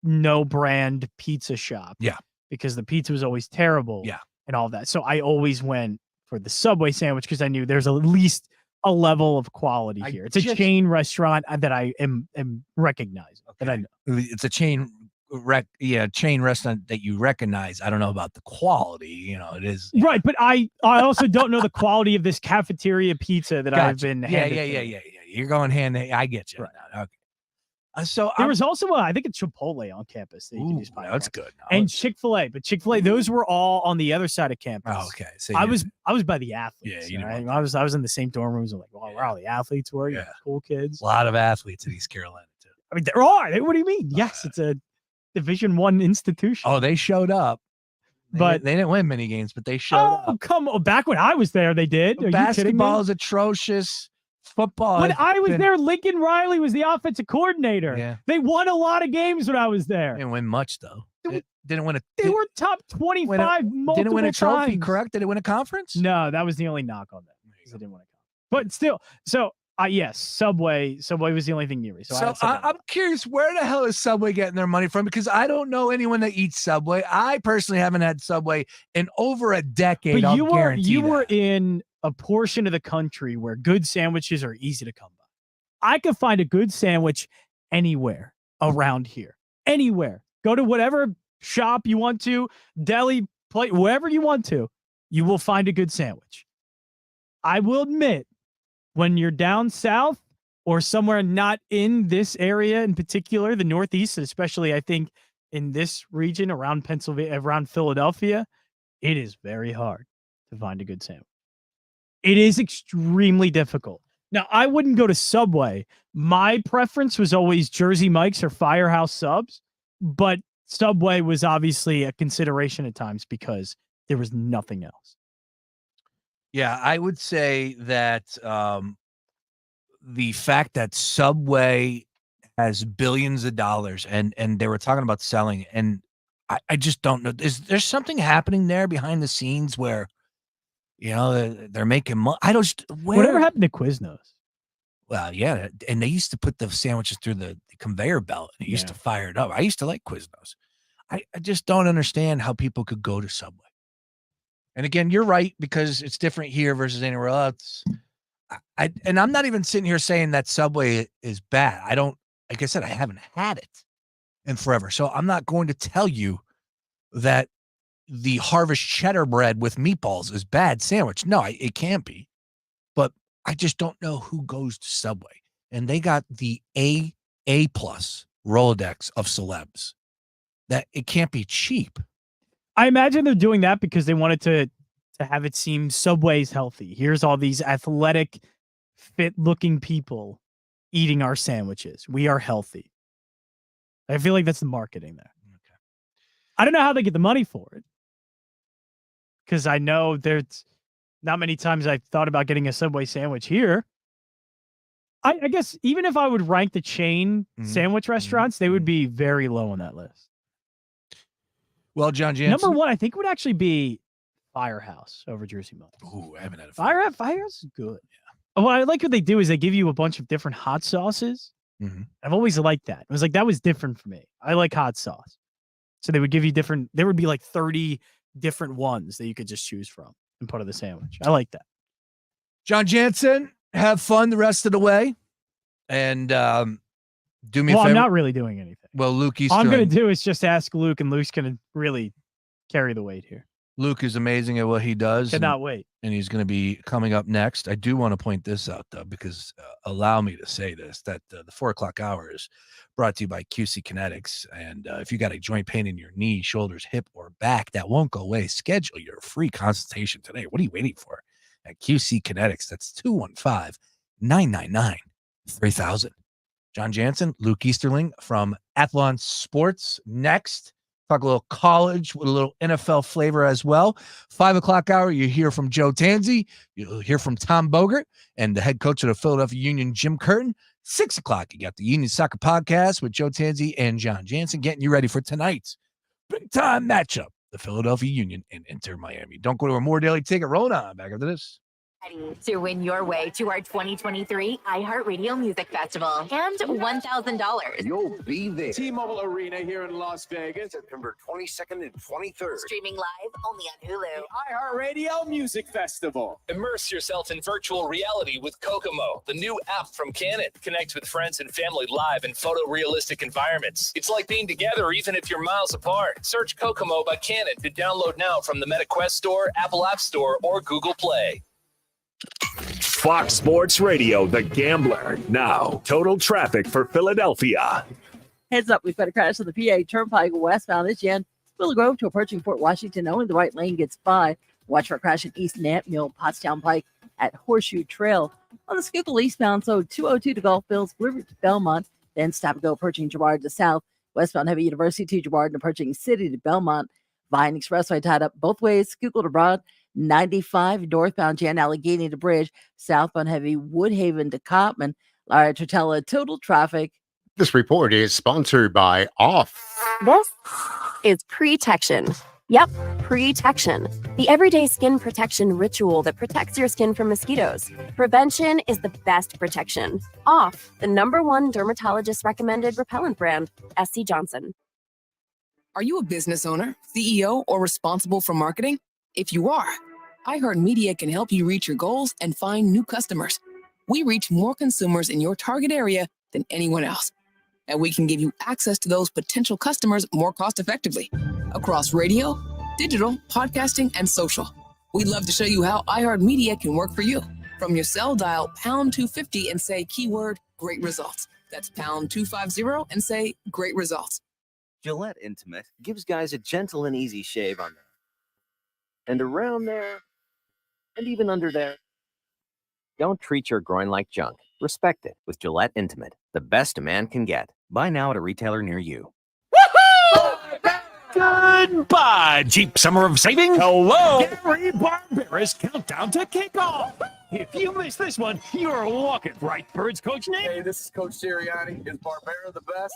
no brand pizza shop. Yeah. Because the pizza was always terrible. Yeah. And all of that. So I always went for the Subway sandwich because I knew there's at least a level of quality here. It's a chain restaurant that I am recognizing. Okay. That I know. It's a chain restaurant that you recognize. I don't know about the quality. It is right, but I also don't know the quality of this cafeteria pizza that I've been handed. Yeah. You're going hand. I get you. Right. Okay. So there was also I think it's Chipotle on campus that you can use. That's good. And Chick-fil-A, but Chick-fil-A, those were all on the other side of campus. Oh, okay. So I was by the athletes. Yeah, right? I was in the same dorm rooms. I'm like, where all the athletes were? Yeah, cool kids. A lot of athletes in East Carolina too. I mean, there are. What do you mean? Yes, it's a Division I institution. Oh, they showed up. They didn't win many games, but they showed up. Oh, come on! Back when I was there, they did. Are Basketball is atrocious. Football. When I was there, Lincoln Riley was the offensive coordinator. Yeah. They won a lot of games when I was there. They didn't win much though. Didn't win They were top 25 multiple Didn't win a trophy, times. correct? Did it win a conference? No, that was the only knock on them. They didn't win a conference. But still, so yes, Subway was the only thing near me. So I'm curious, where the hell is Subway getting their money from? Because I don't know anyone that eats Subway. I personally haven't had Subway in over a decade. But you were in a portion of the country where good sandwiches are easy to come by. I could find a good sandwich anywhere around here. Anywhere. Go to whatever shop you want to, deli, plate, wherever you want to, you will find a good sandwich. I will admit, when you're down south or somewhere not in this area in particular, the Northeast, especially I think in this region around Pennsylvania, around Philadelphia, it is very hard to find a good sandwich. It is extremely difficult. Now, I wouldn't go to Subway. My preference was always Jersey Mike's or Firehouse Subs, but Subway was obviously a consideration at times because there was nothing else. Yeah, I would say that the fact that Subway has billions of dollars and they were talking about selling, and I just don't know. Is there something happening there behind the scenes where, they're making money? Whatever happened to Quiznos? Well, yeah, and they used to put the sandwiches through the conveyor belt, and it used to fire it up. I used to like Quiznos. I just don't understand how people could go to Subway. And again, you're right, because it's different here versus anywhere else. And I'm not even sitting here saying that Subway is bad. Like I said, I haven't had it. in forever. So I'm not going to tell you that the Harvest cheddar bread with meatballs is bad sandwich. No, it can't be. But I just don't know who goes to Subway. And they got the A+ Rolodex of celebs. That it can't be cheap. I imagine they're doing that because they wanted to have it seem Subway's healthy. Here's all these athletic, fit-looking people eating our sandwiches. We are healthy. I feel like that's the marketing there. Okay. I don't know how they get the money for it. Because I know there's not many times I've thought about getting a Subway sandwich here. I guess even if I would rank the chain sandwich restaurants, they would be very low on that list. Well, John Jansen. Number one, I think would actually be Firehouse over Jersey Mike's. Ooh, I haven't had a Firehouse is good. Yeah. Well, I like what they do is they give you a bunch of different hot sauces. Mm-hmm. I've always liked that. It was like, that was different for me. I like hot sauce. So they would give you different, there would be like 30 different ones that you could just choose from and put on the sandwich. I like that. John Jansen, have fun the rest of the way. And do me a favor. I'm not really doing anything. Well, Luke Easterling. All I'm going to do is just ask Luke, and Luke's going to really carry the weight here. Luke is amazing at what he does. Cannot wait. And he's going to be coming up next. I do want to point this out, though, because allow me to say this, that the 4 o'clock hour is brought to you by QC Kinetics. And if you got a joint pain in your knee, shoulders, hip, or back that won't go away, schedule your free consultation today. What are you waiting for? At QC Kinetics, that's 215-999-3000. John Jansen, Luke Easterling from Athlon Sports next. Talk a little college with a little NFL flavor as well. 5 o'clock hour, you hear from Joe Tansey. You'll hear from Tom Bogert and the head coach of the Philadelphia Union, Jim Curtin. 6 o'clock, you got the Union Soccer Podcast with Joe Tansey and John Jansen getting you ready for tonight's big-time matchup, the Philadelphia Union and Inter Miami. Don't go to a More Daily Ticket. Roll on back after this. To win your way to our 2023 iHeartRadio Music Festival and $1,000. You'll be there. T-Mobile Arena here in Las Vegas. September 22nd and 23rd. Streaming live only on Hulu. iHeartRadio Music Festival. Immerse yourself in virtual reality with Kokomo, the new app from Canon. Connect with friends and family live in photorealistic environments. It's like being together even if you're miles apart. Search Kokomo by Canon to download now from the Meta Quest Store, Apple App Store, or Google Play. Fox Sports Radio, The Gambler. Now, total traffic for Philadelphia. Heads up, we've got a crash on the PA Turnpike westbound this Jan. Willow Grove to approaching Fort Washington. Only the right lane gets by. Watch for a crash in East Nantmill, Pottstown Pike at Horseshoe Trail. On the Schuylkill eastbound, so 202 to Gulf Bills, River to Belmont. Then stop and go approaching Girard to south. Westbound Heavy University to Girard and approaching City to Belmont. Vine Expressway tied up both ways. Schuylkill to Broad. 95 northbound Jan Allegheny to Bridge, southbound Heavy Woodhaven to Cottman, Lara Tortella total traffic. This report is sponsored by Off. This is Protection. Yep, Protection. The everyday skin protection ritual that protects your skin from mosquitoes. Prevention is the best protection. Off, the #1 dermatologist recommended repellent brand, SC Johnson. Are you a business owner, CEO, or responsible for marketing? If you are, iHeartMedia can help you reach your goals and find new customers. We reach more consumers in your target area than anyone else. And we can give you access to those potential customers more cost-effectively across radio, digital, podcasting, and social. We'd love to show you how iHeartMedia can work for you. From your cell, dial #250 and say keyword great results. That's #250 and say great results. Gillette Intimate gives guys a gentle and easy shave on there. And around there, and even under there. Don't treat your groin like junk. Respect it with Gillette Intimate, the best a man can get. Buy now at a retailer near you. Goodbye, Jeep Summer of Saving. Hello. Gary Barbera's countdown to kickoff. If you miss this one, you're walking right. Birds, Coach Nick. Hey, this is Coach Sirianni. Is Barbera the best?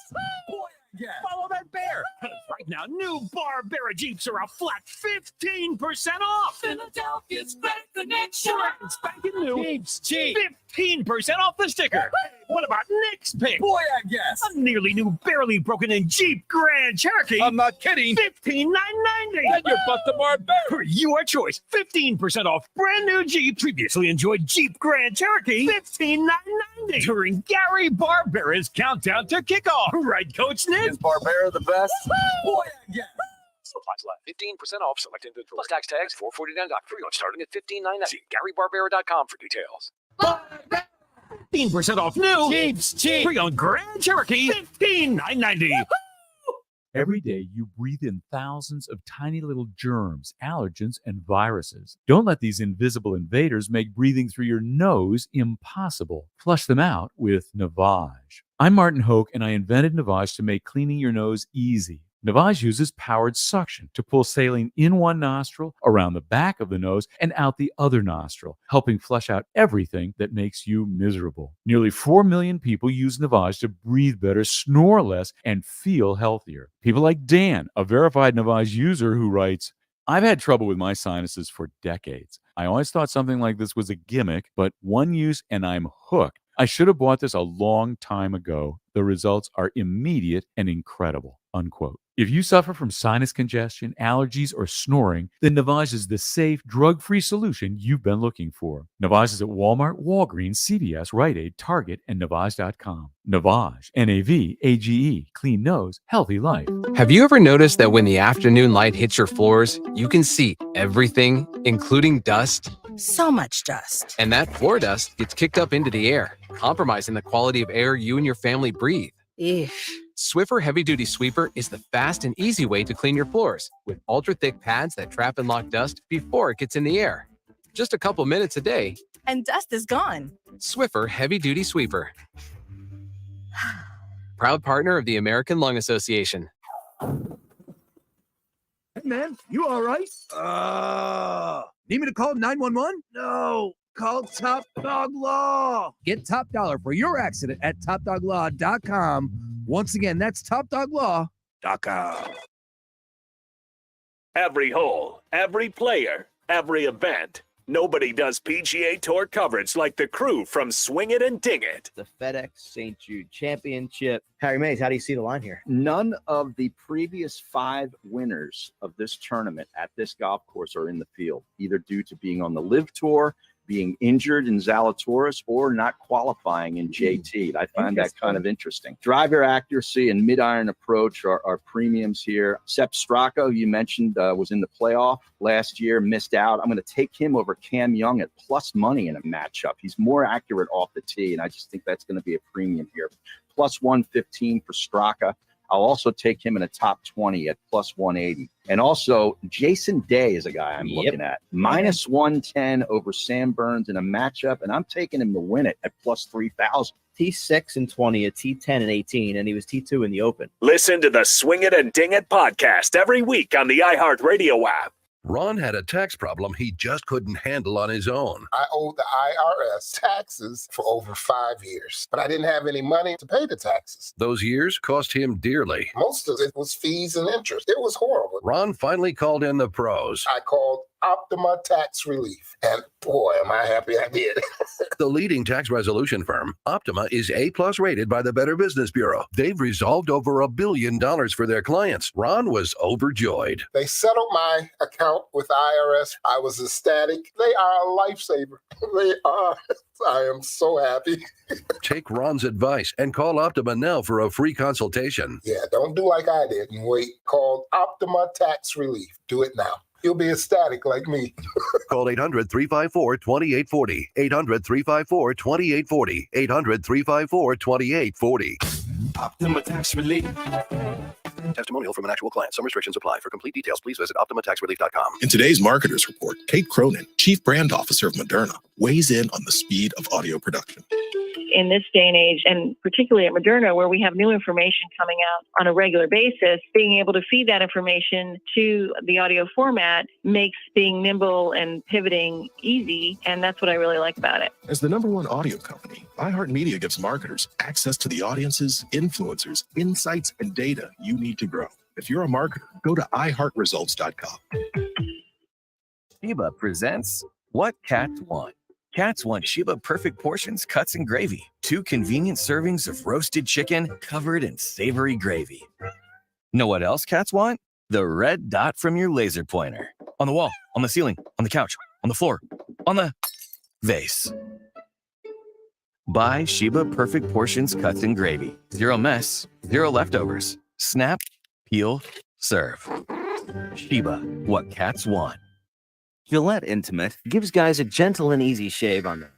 Boy, yeah. Follow that bear. Right now, new Barbera Jeeps are a flat 15% off. Philadelphia's better connection. It's back in new. Jeeps, 15% off the sticker. What about Nick's pick? Boy, I guess. A nearly new, barely broken in Jeep Grand Cherokee. I'm not kidding. $15,990. And you bought the Barbera. For your choice, 15% off brand new Jeep. Previously enjoyed Jeep Grand Cherokee. $15,990. during Gary Barbera's countdown to kickoff. Right, Coach Nick? Is Barbera the best? Boy, yeah. Supplies left. 15% off select inventory. Plus tax tags, $4.49. Pre-owned starting at $15.99. See GaryBarbera.com for details. 15% off new Jeeps cheap. Pre-owned Grand Cherokee, $15,990. Every day, you breathe in thousands of tiny little germs, allergens, and viruses. Don't let these invisible invaders make breathing through your nose impossible. Flush them out with Navage. I'm Martin Hoke, and I invented Navage to make cleaning your nose easy. Navage uses powered suction to pull saline in one nostril, around the back of the nose, and out the other nostril, helping flush out everything that makes you miserable. Nearly 4 million people use Navage to breathe better, snore less, and feel healthier. People like Dan, a verified Navage user who writes, I've had trouble with my sinuses for decades. I always thought something like this was a gimmick, but one use and I'm hooked. I should have bought this a long time ago. The results are immediate and incredible. Unquote. If you suffer from sinus congestion, allergies, or snoring, then Navage is the safe, drug-free solution you've been looking for. Navage is at Walmart, Walgreens, CVS, Rite Aid, Target, and Navage.com. Navage, N-A-V-A-G-E, clean nose, healthy life. Have you ever noticed that when the afternoon light hits your floors, you can see everything, including dust? So much dust. And that floor dust gets kicked up into the air, compromising the quality of air you and your family breathe. Eesh. Swiffer Heavy Duty Sweeper is the fast and easy way to clean your floors with ultra-thick pads that trap and lock dust before it gets in the air. Just a couple minutes a day. And dust is gone. Swiffer Heavy Duty Sweeper. Proud partner of the American Lung Association. Hey, man, you all right? Need me to call 911? No. Call Top Dog Law. Get top dollar for your accident at topdoglaw.com. Once again, that's topdoglaw.com. Every hole, every player, every event. Nobody does PGA Tour coverage like the crew from Swing It and Ding It. The FedEx St. Jude Championship. Harry Mays, how do you see the line here? None of the previous 5 winners of this tournament at this golf course are in the field, either due to being on the LIV Tour, being injured in Zalatoris, or not qualifying in JT. I find that kind of interesting. Driver accuracy and mid-iron approach are premiums here. Sepp Straka, you mentioned, was in the playoff last year, missed out. I'm going to take him over Cam Young at plus money in a matchup. He's more accurate off the tee, and I just think that's going to be a premium here. Plus 115 for Straka. I'll also take him in a top 20 at plus 180. And also, Jason Day is a guy I'm looking at. Minus 110 over Sam Burns in a matchup, and I'm taking him to win it at plus 3,000. T6 and 20, a T10 and 18, and he was T2 in the Open. Listen to the Swing It and Ding It podcast every week on the iHeartRadio app. Ron had a tax problem he just couldn't handle on his own. I owed the IRS taxes for over 5 years, but I didn't have any money to pay the taxes. Those years cost him dearly. Most of it was fees and interest. It was horrible. Ron finally called in the pros. I called Optima Tax Relief, and boy, am I happy I did. The leading tax resolution firm, Optima, is A+ rated by the Better Business Bureau. They've resolved over $1 billion for their clients. Ron was overjoyed. They settled my account with IRS. I was ecstatic. They are a lifesaver. They are. I am so happy. Take Ron's advice and call Optima now for a free consultation. Yeah, don't do like I did and wait. Call Optima Tax Relief. Do it now. You'll be ecstatic like me. Call 800-354-2840. 800-354-2840. 800-354-2840. Optima Tax Relief. Testimonial from an actual client. Some restrictions apply. For complete details, please visit OptimaTaxRelief.com. In today's Marketers Report, Kate Cronin, Chief Brand Officer of Moderna, weighs in on the speed of audio production. In this day and age, and particularly at Moderna, where we have new information coming out on a regular basis, being able to feed that information to the audio format makes being nimble and pivoting easy, and that's what I really like about it. As the #1 audio company, iHeartMedia gives marketers access to the audiences, influencers, insights, and data you need to grow. If you're a marketer, go to iHeartResults.com. Sheba presents What Cats Want. Cats want Sheba perfect portions, cuts, and gravy. 2 convenient servings of roasted chicken covered in savory gravy. Know what else cats want? The red dot from your laser pointer. On the wall, on the ceiling, on the couch, on the floor, on the vase. Buy Sheba Perfect Portions Cuts and Gravy. Zero mess, zero leftovers. Snap, peel, serve. Sheba, what cats want. Gillette Intimate gives guys a gentle and easy shave on there.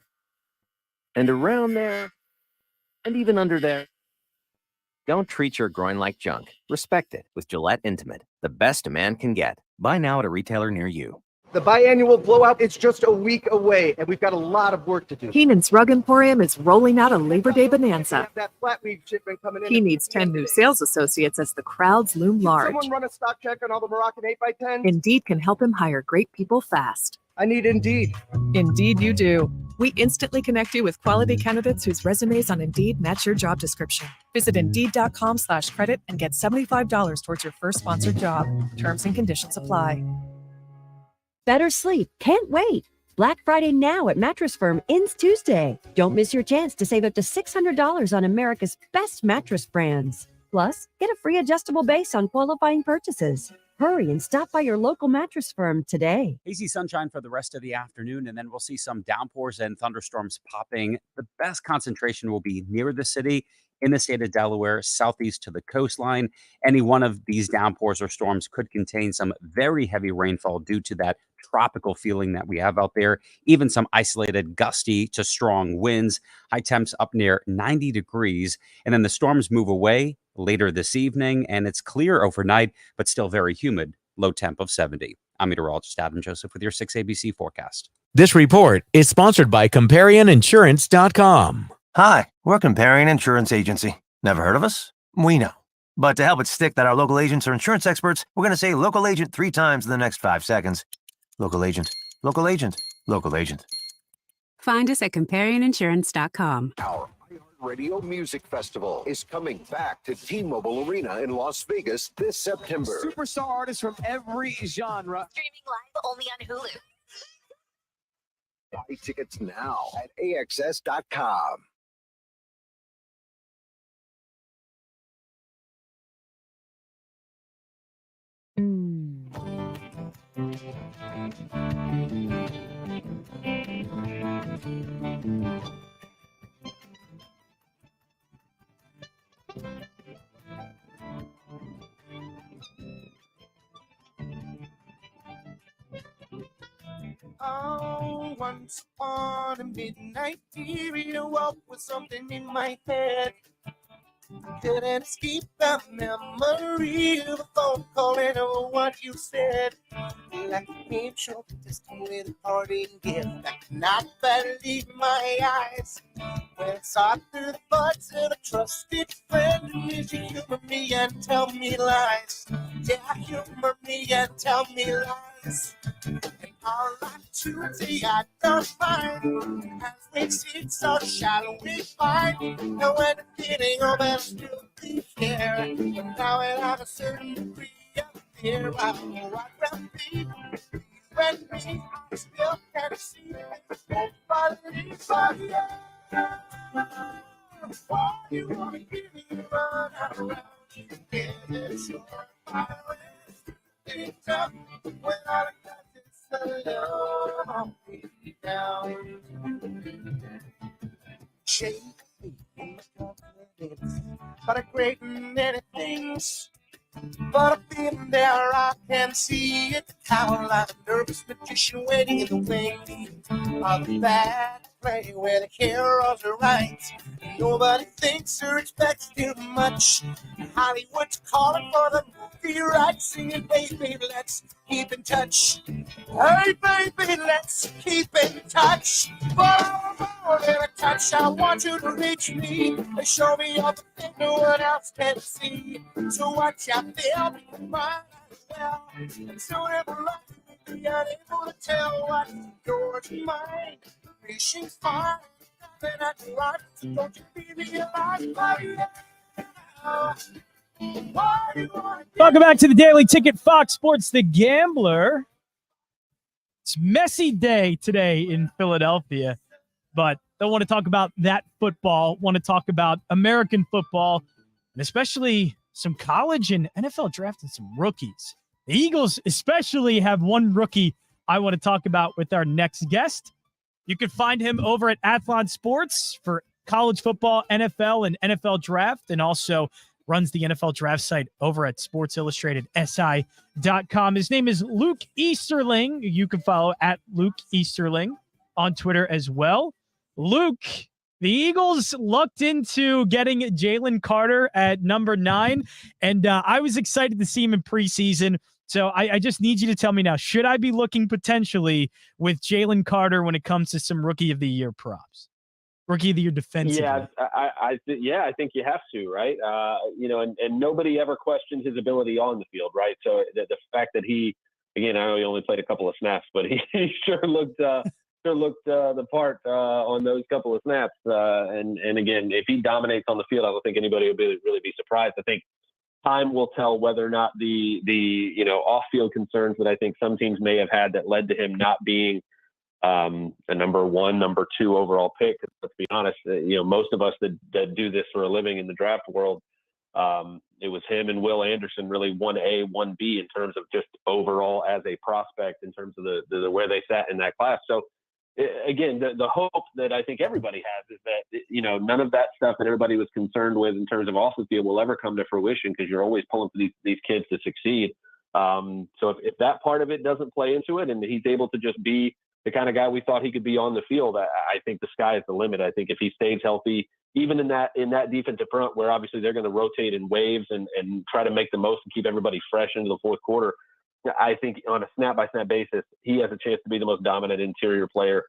And around there, and even under there. Don't treat your groin like junk. Respect it with Gillette Intimate, the best a man can get. Buy now at a retailer near you. The biannual blowout is just a week away, and we've got a lot of work to do. Keenan's Rug Emporium is rolling out a Labor Day bonanza. That flatweed shipment coming in. He needs 10 new sales associates as the crowds loom large. Someone run a stock check on all the Moroccan 8x10s? Indeed can help him hire great people fast. I need Indeed. Indeed you do. We instantly connect you with quality candidates whose resumes on Indeed match your job description. Visit Indeed.com/credit and get $75 towards your first sponsored job. Terms and conditions apply. Better sleep. Can't wait. Black Friday now at Mattress Firm ends Tuesday. Don't miss your chance to save up to $600 on America's best mattress brands. Plus, get a free adjustable base on qualifying purchases. Hurry and stop by your local Mattress Firm today. Hazy sunshine for the rest of the afternoon, and then we'll see some downpours and thunderstorms popping. The best concentration will be near the city, in the state of Delaware, southeast to the coastline. Any one of these downpours or storms could contain some very heavy rainfall due to that tropical feeling that we have out there. Even some isolated gusty to strong winds. High temps up near 90 degrees. And then the storms move away later this evening, and it's clear overnight, but still very humid. Low temp of 70. I'm meteorologist Adam Joseph with your 6 ABC forecast. This report is sponsored by ComparionInsurance.com. Hi, we're Comparion Insurance Agency. Never heard of us? We know. But to help it stick that our local agents are insurance experts, we're going to say local agent 3 times in the next 5 seconds. Local agent, local agent, local agent. Find us at ComparionInsurance.com. Our Radio Music Festival is coming back to T-Mobile Arena in Las Vegas this September. Superstar artists from every genre. Streaming live only on Hulu. Buy tickets now at AXS.com. Oh, once upon a midnight period, walk with something in my head. Couldn't escape the memory of a phone call and of what you said. Like a game show contestant with a party gift. I could not believe my eyes when I saw through the buds of a trusted friend. Did you humor me and tell me lies? Yeah, humor me and tell me lies. And all I Tuesday I don't mind. As we sit, so shall we find? No one feeling of us still be here. But now it has a certain degree of fear. I know what will be. When me, I still can't see it. Nobody but you. Why you wanna give me a run around? You get it so far away. It's up without a cut. Alone, down. Shake me in my confidence, but a great many things. But up in there, I can see it. How like a nervous magician waiting in the wing of the bad play where the heroes are right. Nobody thinks or expects too much. Hollywood's calling for the movie rights, singing, baby, let's keep in touch. Hey, baby, let's keep in touch. For more than a touch, I want you to reach me and show me all the things no one else can see. So watch out there, be mine as well. And so never like me, be unable to tell what's yours and mine. Reaching far, then I do right. So don't you be realized by now. Welcome back to the Daily Ticket, Fox Sports The Gambler. It's Messi Day today in Philadelphia, but don't want to talk about that football. Want to talk about American football, and especially some college and NFL drafting some rookies. The Eagles especially have one rookie I want to talk about with our next guest. You can find him over at Athlon Sports for college football, NFL, and NFL draft, and also runs the NFL draft site over at sportsillustratedsi.com. His name is Luke Easterling. You can follow at Luke Easterling on Twitter as well. Luke, the Eagles lucked into getting Jalen Carter at number 9, and I was excited to see him in preseason. So I just need you to tell me now, should I be looking potentially with Jalen Carter when it comes to some Rookie of the Year props? Rookie of the Year defensive. Yeah, I think you have to, right? And nobody ever questioned his ability on the field, right? So the fact that he, again, I know he only played a couple of snaps, but he sure looked the part on those couple of snaps. And again, if he dominates on the field, I don't think anybody would really be surprised. I think time will tell whether or not the off-field concerns that I think some teams may have had that led to him not being a number 1, number 2 overall pick. Let's be honest, most of us that do this for a living in the draft world, it was him and Will Anderson really 1A, 1B in terms of just overall as a prospect in terms of the where they sat in that class. So again, the hope that I think everybody has is that, none of that stuff that everybody was concerned with in terms of off the field will ever come to fruition, because you're always pulling for these kids to succeed. So if that part of it doesn't play into it and he's able to just be the kind of guy we thought he could be on the field, I think the sky is the limit. I think if he stays healthy, even in that defensive front, where obviously they're going to rotate in waves and try to make the most and keep everybody fresh into the fourth quarter, I think on a snap-by-snap basis, he has a chance to be the most dominant interior player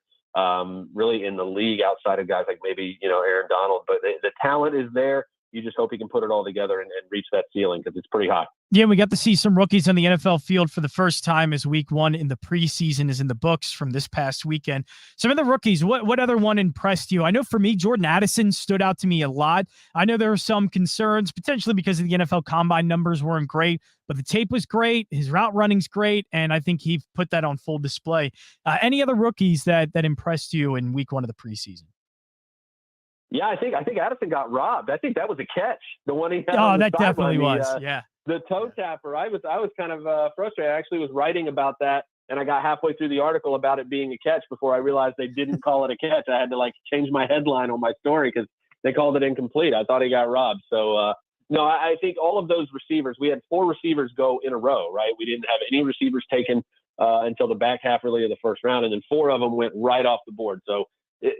really in the league, outside of guys like maybe, Aaron Donald. But the talent is there. You just hope he can put it all together and reach that ceiling, because it's pretty high. Yeah, we got to see some rookies on the NFL field for the first time as week 1 in the preseason is in the books from this past weekend. Some of the rookies, what other one impressed you? I know for me, Jordan Addison stood out to me a lot. I know there were some concerns, potentially because of the NFL Combine numbers weren't great, but the tape was great. His route running's great, and I think he put that on full display. Any other rookies that impressed you in week 1 of the preseason? Yeah, I think Addison got robbed. I think that was a catch. The one he had. Oh, that definitely was. Yeah. The toe tapper. I was kind of frustrated. I actually was writing about that, and I got halfway through the article about it being a catch before I realized they didn't call it a catch. I had to change my headline on my story because they called it incomplete. I thought he got robbed. So no, I think all of those receivers. We had 4 receivers go in a row, right? We didn't have any receivers taken until the back half really of the first round, and then 4 of them went right off the board. So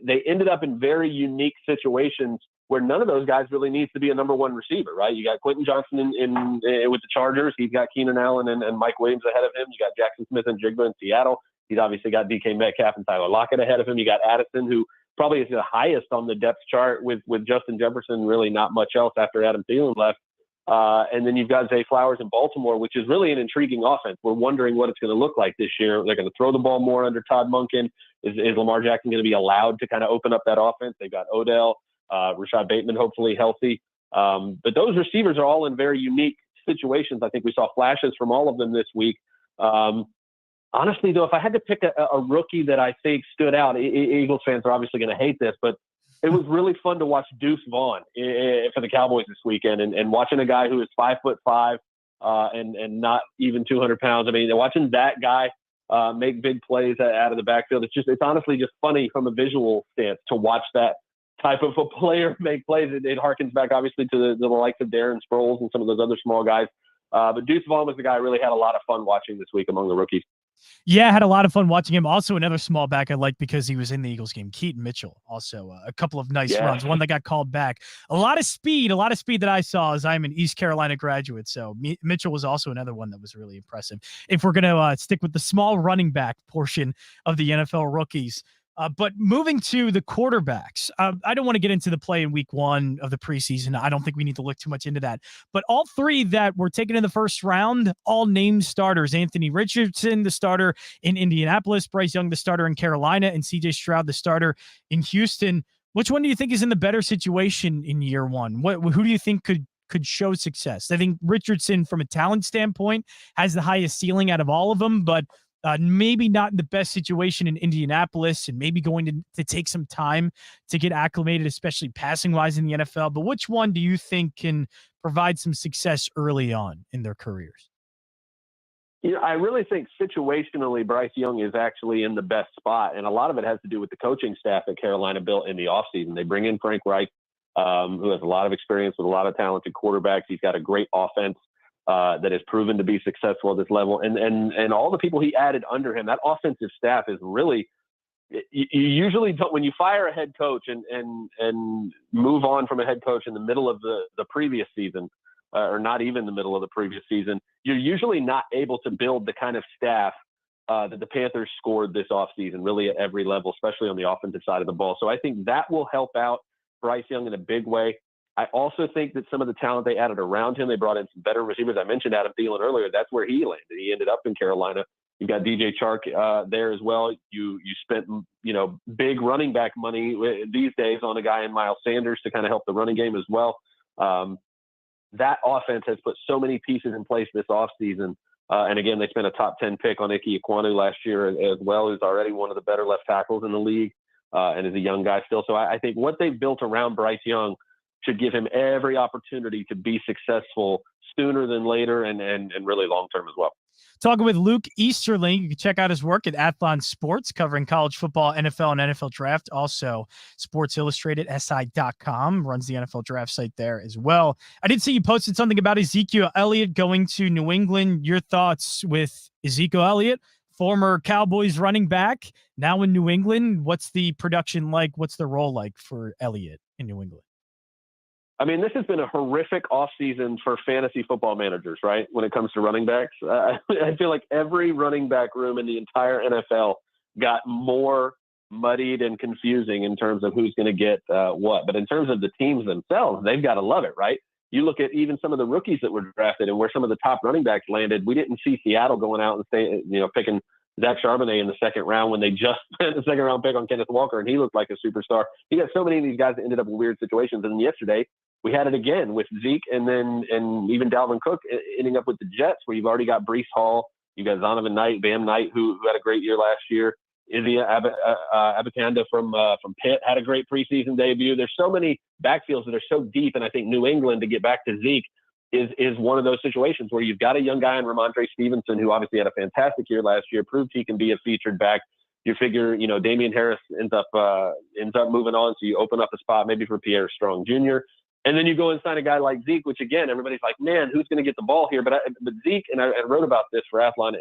they ended up in very unique situations where none of those guys really needs to be a number 1 receiver, right? You got Quentin Johnson in with the Chargers. He's got Keenan Allen and Mike Williams ahead of him. You got Jackson Smith and Jigba in Seattle. He's obviously got DK Metcalf and Tyler Lockett ahead of him. You got Addison, who probably is the highest on the depth chart with Justin Jefferson, really not much else after Adam Thielen left. And then you've got Zay Flowers in Baltimore, which is really an intriguing offense. We're wondering what it's going to look like this year. They're going to throw the ball more under Todd Monken. Is Lamar Jackson going to be allowed to kind of open up that offense? They've got Odell, Rashad Bateman, hopefully healthy. But those receivers are all in very unique situations. I think we saw flashes from all of them this week. Honestly, though, if I had to pick a rookie that I think stood out, Eagles fans are obviously going to hate this, but it was really fun to watch Deuce Vaughn for the Cowboys this weekend, and watching a guy who is 5'5" and not even 200 pounds. I mean, watching that guy make big plays out of the backfield. It's honestly just funny from a visual stance to watch that type of a player make plays. It harkens back obviously to the likes of Darren Sproles and some of those other small guys. But Deuce Vaughn was the guy I really had a lot of fun watching this week among the rookies. Yeah, I had a lot of fun watching him. Also, another small back I liked because he was in the Eagles game, Keaton Mitchell. Also, a couple of nice runs. One that got called back. A lot of speed that I saw as I'm an East Carolina graduate. So Mitchell was also another one that was really impressive. If we're going to stick with the small running back portion of the NFL rookies. But moving to the quarterbacks, I don't want to get into the play in week 1 of the preseason. I don't think we need to look too much into that. But all 3 that were taken in the first round, all named starters. Anthony Richardson, the starter in Indianapolis. Bryce Young, the starter in Carolina. And C.J. Stroud, the starter in Houston. Which one do you think is in the better situation in year 1? Who do you think could show success? I think Richardson, from a talent standpoint, has the highest ceiling out of all of them, but maybe not in the best situation in Indianapolis, and maybe going to take some time to get acclimated, especially passing-wise in the NFL. But which one do you think can provide some success early on in their careers? I really think situationally Bryce Young is actually in the best spot, and a lot of it has to do with the coaching staff that Carolina built in the offseason. They bring in Frank Reich, who has a lot of experience with a lot of talented quarterbacks. He's got a great offense that has proven to be successful at this level, and all the people he added under him. That offensive staff is really. You usually don't, when you fire a head coach and move on from a head coach in the middle of the previous season. Or not even the middle of the previous season, you're usually not able to build the kind of staff that the Panthers scored this offseason, really at every level, especially on the offensive side of the ball. So I think that will help out Bryce Young in a big way. I also think that some of the talent they added around him, they brought in some better receivers. I mentioned Adam Thielen earlier. That's where he landed. He ended up in Carolina. You've got DJ Chark there as well. You spent, big running back money these days on a guy in Miles Sanders to kind of help the running game as well. That offense has put so many pieces in place this offseason. And again, they spent a top 10 pick on Ike Ekwonu last year as well, who's already one of the better left tackles in the league and is a young guy still. So I think what they've built around Bryce Young should give him every opportunity to be successful sooner than later and really long-term as well. Talking with Luke Easterling. You can check out his work at Athlon Sports, covering college football, NFL, and NFL draft. Also, Sports Illustrated, SI.com, runs the NFL draft site there as well. I did see you posted something about Ezekiel Elliott going to New England. Your thoughts with Ezekiel Elliott, former Cowboys running back, now in New England. What's the production like? What's the role like for Elliott in New England? I mean, this has been a horrific offseason for fantasy football managers, right? When it comes to running backs, I feel like every running back room in the entire NFL got more muddied and confusing in terms of who's going to get what. But in terms of the teams themselves, they've got to love it, right? You look at even some of the rookies that were drafted and where some of the top running backs landed. We didn't see Seattle going out and picking Zach Charbonnet in the second round when they just spent the second round pick on Kenneth Walker, and he looked like a superstar. You got so many of these guys that ended up in weird situations. And yesterday we had it again with Zeke and even Dalvin Cook ending up with the Jets, where you've already got Breece Hall, you got Zonovan Knight, Bam Knight, who had a great year last year. Izzy Abakanda from Pitt had a great preseason debut. There's so many backfields that are so deep, and I think New England, to get back to Zeke, is one of those situations where you've got a young guy in Ramondre Stevenson, who obviously had a fantastic year last year, proved he can be a featured back. You figure, Damian Harris ends up moving on, so you open up a spot maybe for Pierre Strong Jr. And then you go and sign a guy like Zeke, which again, everybody's like, man, who's going to get the ball here? But Zeke, and I wrote about this for Athlon,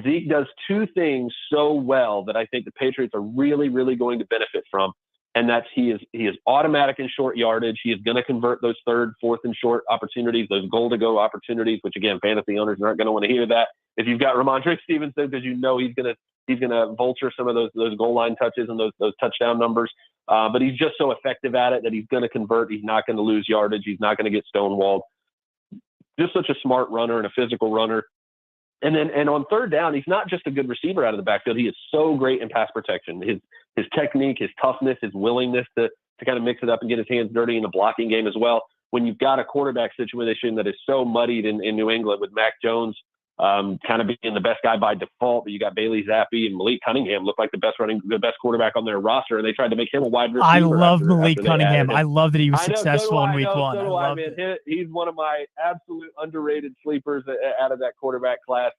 Zeke does two things so well that I think the Patriots are really, really going to benefit from. And that's he is automatic in short yardage. He is going to convert those third, fourth, and short opportunities, those goal-to-go opportunities, which again, fantasy owners aren't going to want to hear that. If you've got Ramondre Stevenson, because he's going to vulture some of those goal line touches and those touchdown numbers. But he's just so effective at it that he's going to convert. He's not going to lose yardage. He's not going to get stonewalled. Just such a smart runner and a physical runner. And on third down, he's not just a good receiver out of the backfield. He is so great in pass protection. His technique, his toughness, his willingness to kind of mix it up and get his hands dirty in the blocking game as well. When you've got a quarterback situation that is so muddied in New England, with Mac Jones kind of being the best guy by default, but you got Bailey Zappi and Malik Cunningham look like the best quarterback on their roster, and they tried to make him a wide receiver. I love Malik Cunningham. I love that he was successful in week one. So do I, man. He's one of my absolute underrated sleepers out of that quarterback class.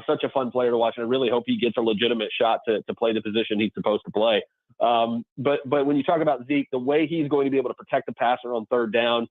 Such a fun player to watch, and I really hope he gets a legitimate shot to play the position he's supposed to play. But when you talk about Zeke, the way he's going to be able to protect the passer on third down,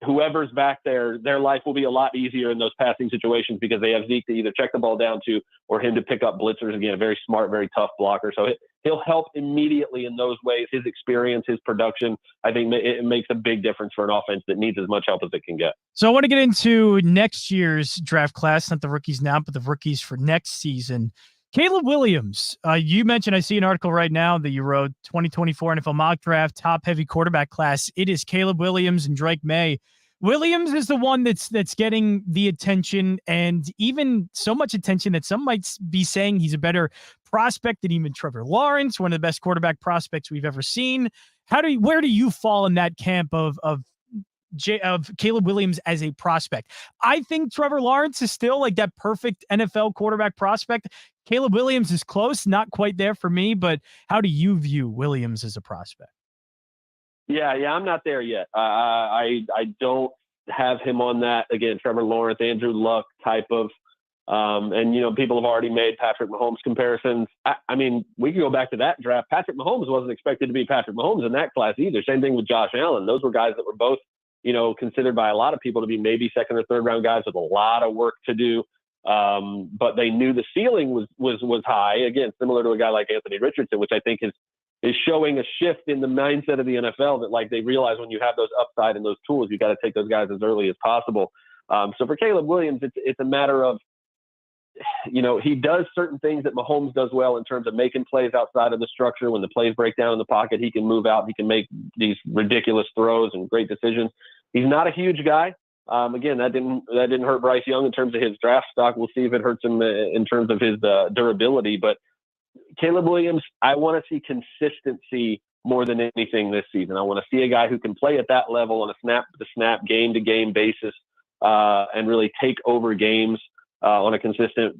whoever's back there, their life will be a lot easier in those passing situations because they have Zeke to either check the ball down to or him to pick up blitzers. Again, a very smart, very tough blocker. So he'll help immediately in those ways. His experience, his production, I think it makes a big difference for an offense that needs as much help as it can get. So I want to get into next year's draft class, not the rookies now, but the rookies for next season. Caleb Williams, you mentioned, I see an article right now that you wrote, 2024 NFL mock draft, top heavy quarterback class. It is Caleb Williams and Drake May. Williams is the one that's getting the attention, and even so much attention that some might be saying he's a better prospect than even Trevor Lawrence, one of the best quarterback prospects we've ever seen. Where do you fall in that camp of Caleb Williams as a prospect? I think Trevor Lawrence is still like that perfect NFL quarterback prospect. Caleb Williams is close, not quite there for me, but how do you view Williams as a prospect? Yeah, I'm not there yet. I don't have him on that, again, Trevor Lawrence, Andrew Luck type of And, people have already made Patrick Mahomes comparisons. I mean, we can go back to that draft. Patrick Mahomes wasn't expected to be Patrick Mahomes in that class either. Same thing with Josh Allen. Those were guys that were both, considered by a lot of people to be maybe second or third round guys with a lot of work to do. But they knew the ceiling was high. Again, similar to a guy like Anthony Richardson, which I think is showing a shift in the mindset of the NFL that like they realize when you have those upside and those tools, you got to take those guys as early as possible. So for Caleb Williams, it's a matter of, he does certain things that Mahomes does well in terms of making plays outside of the structure. When the plays break down in the pocket, he can move out. He can make these ridiculous throws and great decisions. He's not a huge guy. Again, that didn't hurt Bryce Young in terms of his draft stock. We'll see if it hurts him in terms of his durability. But Caleb Williams, I want to see consistency more than anything this season. I want to see a guy who can play at that level on a snap-to-snap, game-to-game basis, and really take over games on a consistent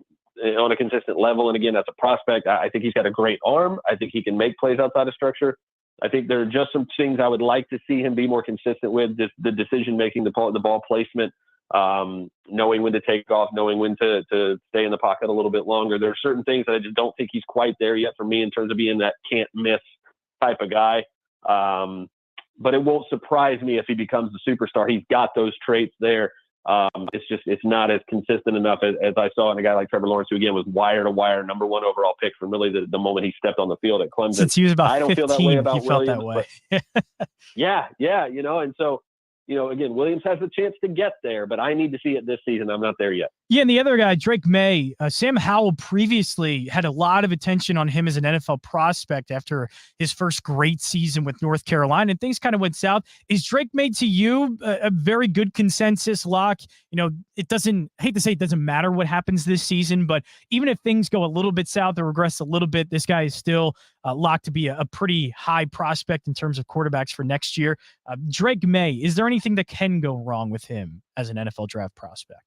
level. And again, as a prospect, I think he's got a great arm. I think he can make plays outside of structure. I think there are just some things I would like to see him be more consistent with, just the decision-making, the ball placement, knowing when to take off, knowing when to stay in the pocket a little bit longer. There are certain things that I just don't think he's quite there yet for me in terms of being that can't-miss type of guy. But it won't surprise me if he becomes the superstar. He's got those traits there. It's not as consistent enough as I saw in a guy like Trevor Lawrence, who again was wire to wire number one overall pick from really the moment he stepped on the field at Clemson. Since he was about I don't 15, feel that way about he felt Williams, that way. yeah, and so again, Williams has the chance to get there, but I need to see it this season. I'm not there yet. Yeah, and the other guy, Drake May, Sam Howell previously had a lot of attention on him as an NFL prospect after his first great season with North Carolina, and things kind of went south. Is Drake May to you a very good consensus lock? It doesn't, I hate to say it doesn't matter what happens this season, but even if things go a little bit south or regress a little bit, this guy is still locked to be a pretty high prospect in terms of quarterbacks for next year. Drake May, is there anything that can go wrong with him as an NFL draft prospect?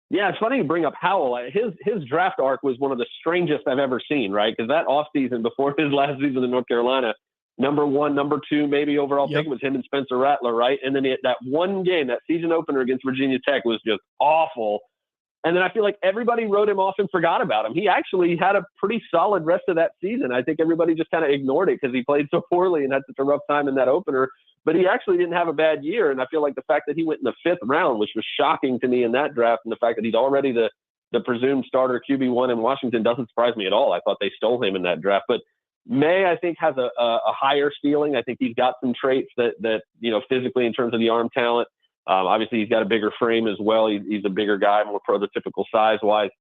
Yeah, it's funny you bring up Howell. His draft arc was one of the strangest I've ever seen, right? Because that offseason before his last season in North Carolina, number one, number two, maybe overall pick was him and Spencer Rattler, right? And then that one game, that season opener against Virginia Tech was just awful. And then I feel like everybody wrote him off and forgot about him. He actually had a pretty solid rest of that season. I think everybody just kind of ignored it because he played so poorly and had such a rough time in that opener. But he actually didn't have a bad year. And I feel like the fact that he went in the 5th round, which was shocking to me in that draft, and the fact that he's already the presumed starter QB1 in Washington doesn't surprise me at all. I thought they stole him in that draft. But May, I think, has a higher ceiling. I think he's got some traits that physically in terms of the arm talent. Obviously, he's got a bigger frame as well. He's a bigger guy, more prototypical size-wise.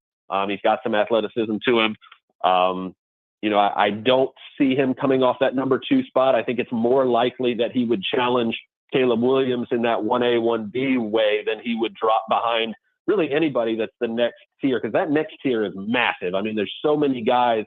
He's got some athleticism to him. I don't see him coming off that number 2 spot. I think it's more likely that he would challenge Caleb Williams in that 1A, 1B way than he would drop behind really anybody that's the next tier, because that next tier is massive. I mean, there's so many guys.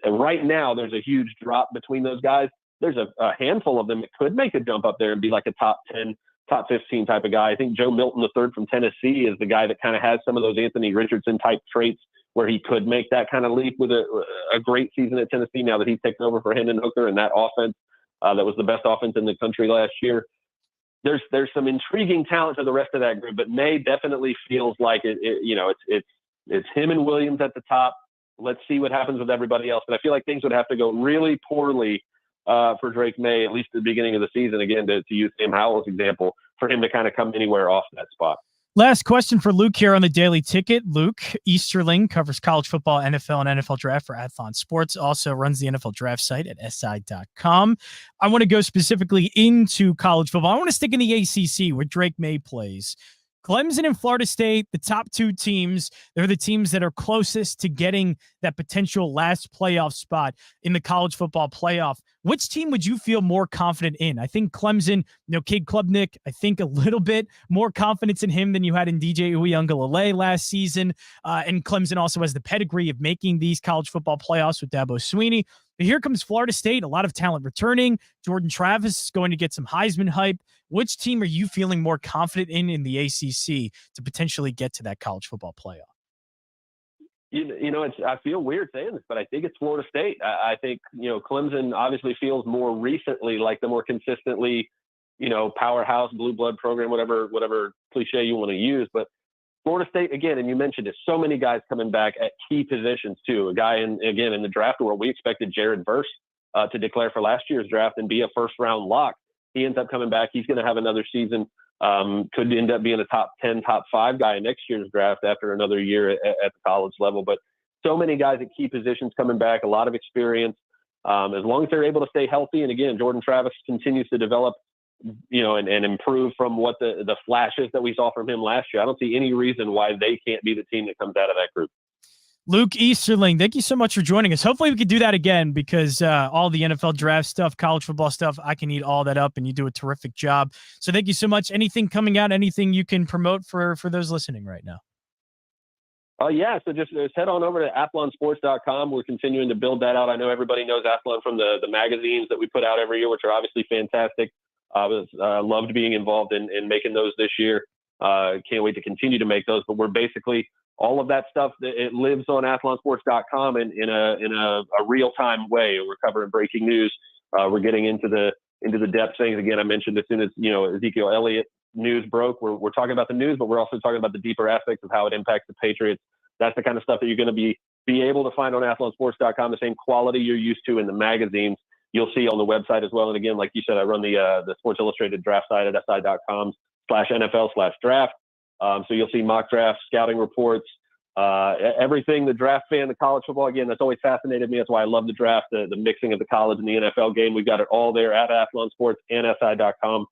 Right now, there's a huge drop between those guys. There's a handful of them that could make a jump up there and be like a top 10, top 15 type of guy. I think Joe Milton III from Tennessee is the guy that kind of has some of those Anthony Richardson type traits where he could make that kind of leap with a great season at Tennessee now that he's taken over for Hendon Hooker and that offense that was the best offense in the country last year. There's some intriguing talent to the rest of that group, but May definitely feels like it's him and Williams at the top. Let's see what happens with everybody else. But I feel like things would have to go really poorly for Drake May, at least at the beginning of the season, again, to use Sam Howell's example, for him to kind of come anywhere off that spot. Last question for Luke here on the Daily Ticket. Luke Easterling covers college football, NFL, and NFL draft for Athlon Sports. Also runs the NFL draft site at si.com. I want to go specifically into college football. I want to stick in the ACC where Drake May plays. Clemson and Florida State, the top 2 teams, they're the teams that are closest to getting that potential last playoff spot in the college football playoff. Which team would you feel more confident in? I think Clemson, Cade Klubnik, I think a little bit more confidence in him than you had in DJ Uiagalelei last season. And Clemson also has the pedigree of making these college football playoffs with Dabo Swinney. But here comes Florida State, a lot of talent returning. Jordan Travis is going to get some Heisman hype. Which team are you feeling more confident in the ACC to potentially get to that college football playoff? I feel weird saying this, but I think it's Florida State. I think, Clemson obviously feels more recently like the more consistently powerhouse, blue blood program, whatever cliche you want to use. But Florida State, again, and you mentioned it, so many guys coming back at key positions too. A guy in the draft world, we expected Jared Verse to declare for last year's draft and be a first-round lock. He ends up coming back. He's going to have another season. Could end up being a top 10, top 5 guy in next year's draft after another year at the college level. But so many guys at key positions coming back, a lot of experience. As long as they're able to stay healthy, and again, Jordan Travis continues to develop, and improve from what the flashes that we saw from him last year. I don't see any reason why they can't be the team that comes out of that group. Luke Easterling, thank you so much for joining us. Hopefully we could do that again because all the NFL draft stuff, college football stuff, I can eat all that up, and you do a terrific job. So thank you so much. Anything coming out, anything you can promote for those listening right now? So just head on over to athlonsports.com. We're continuing to build that out. I know everybody knows Athlon from the magazines that we put out every year, which are obviously fantastic. Loved being involved in making those this year. Can't wait to continue to make those. But we're basically all of that stuff. It lives on athlonsports.com and in a real time way. We're covering breaking news. We're getting into the depth things. Again, I mentioned as soon as Ezekiel Elliott news broke, we're talking about the news, but we're also talking about the deeper aspects of how it impacts the Patriots. That's the kind of stuff that you're going to be able to find on athlonsports.com. The same quality you're used to in the magazines, you'll see on the website as well. And again, like you said, I run the Sports Illustrated draft site at si.com/NFL/draft. So you'll see mock drafts, scouting reports, everything the draft fan, the college football. Again, that's always fascinated me. That's why I love the draft, the mixing of the college and the NFL game. We've got it all there at Athlon Sports and si.com.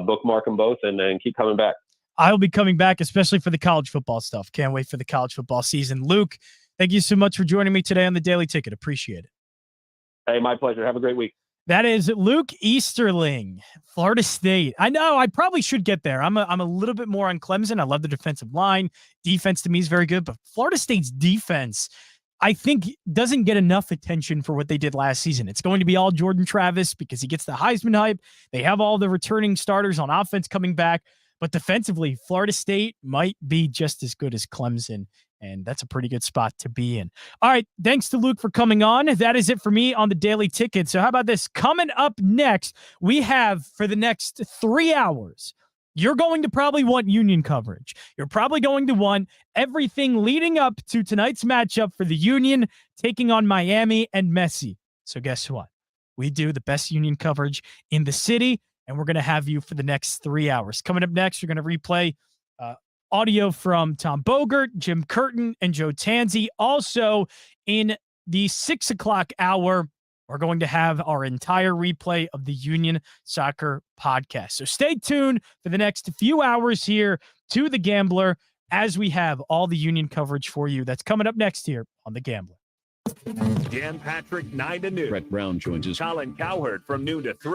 Bookmark them both and keep coming back. I'll be coming back, especially for the college football stuff. Can't wait for the college football season. Luke, thank you so much for joining me today on the Daily Ticket. Appreciate it. Hey, my pleasure. Have a great week. That is Luke Easterling, Florida State. I know I probably should get there. I'm a little bit more on Clemson. I love the defensive line. Defense to me is very good, but Florida State's defense, I think, doesn't get enough attention for what they did last season. It's going to be all Jordan Travis because he gets the Heisman hype. They have all the returning starters on offense coming back, but defensively, Florida State might be just as good as Clemson. And that's a pretty good spot to be in. All right. Thanks to Luke for coming on. That is it for me on the Daily Ticket. So how about this? Coming up next, we have for the next 3 hours, you're going to probably want Union coverage. You're probably going to want everything leading up to tonight's matchup for the Union taking on Miami and Messi. So guess what? We do the best Union coverage in the city, and we're going to have you for the next 3 hours. Coming up next, you're going to replay audio from Tom Bogert, Jim Curtin, and Joe Tansey. Also, in the 6 o'clock hour, we're going to have our entire replay of the Union Soccer podcast. So stay tuned for the next few hours here to The Gambler as we have all the Union coverage for you. That's coming up next here on The Gambler. Dan Patrick, 9 to noon. Brett Brown joins us. Colin Cowherd from noon to 3.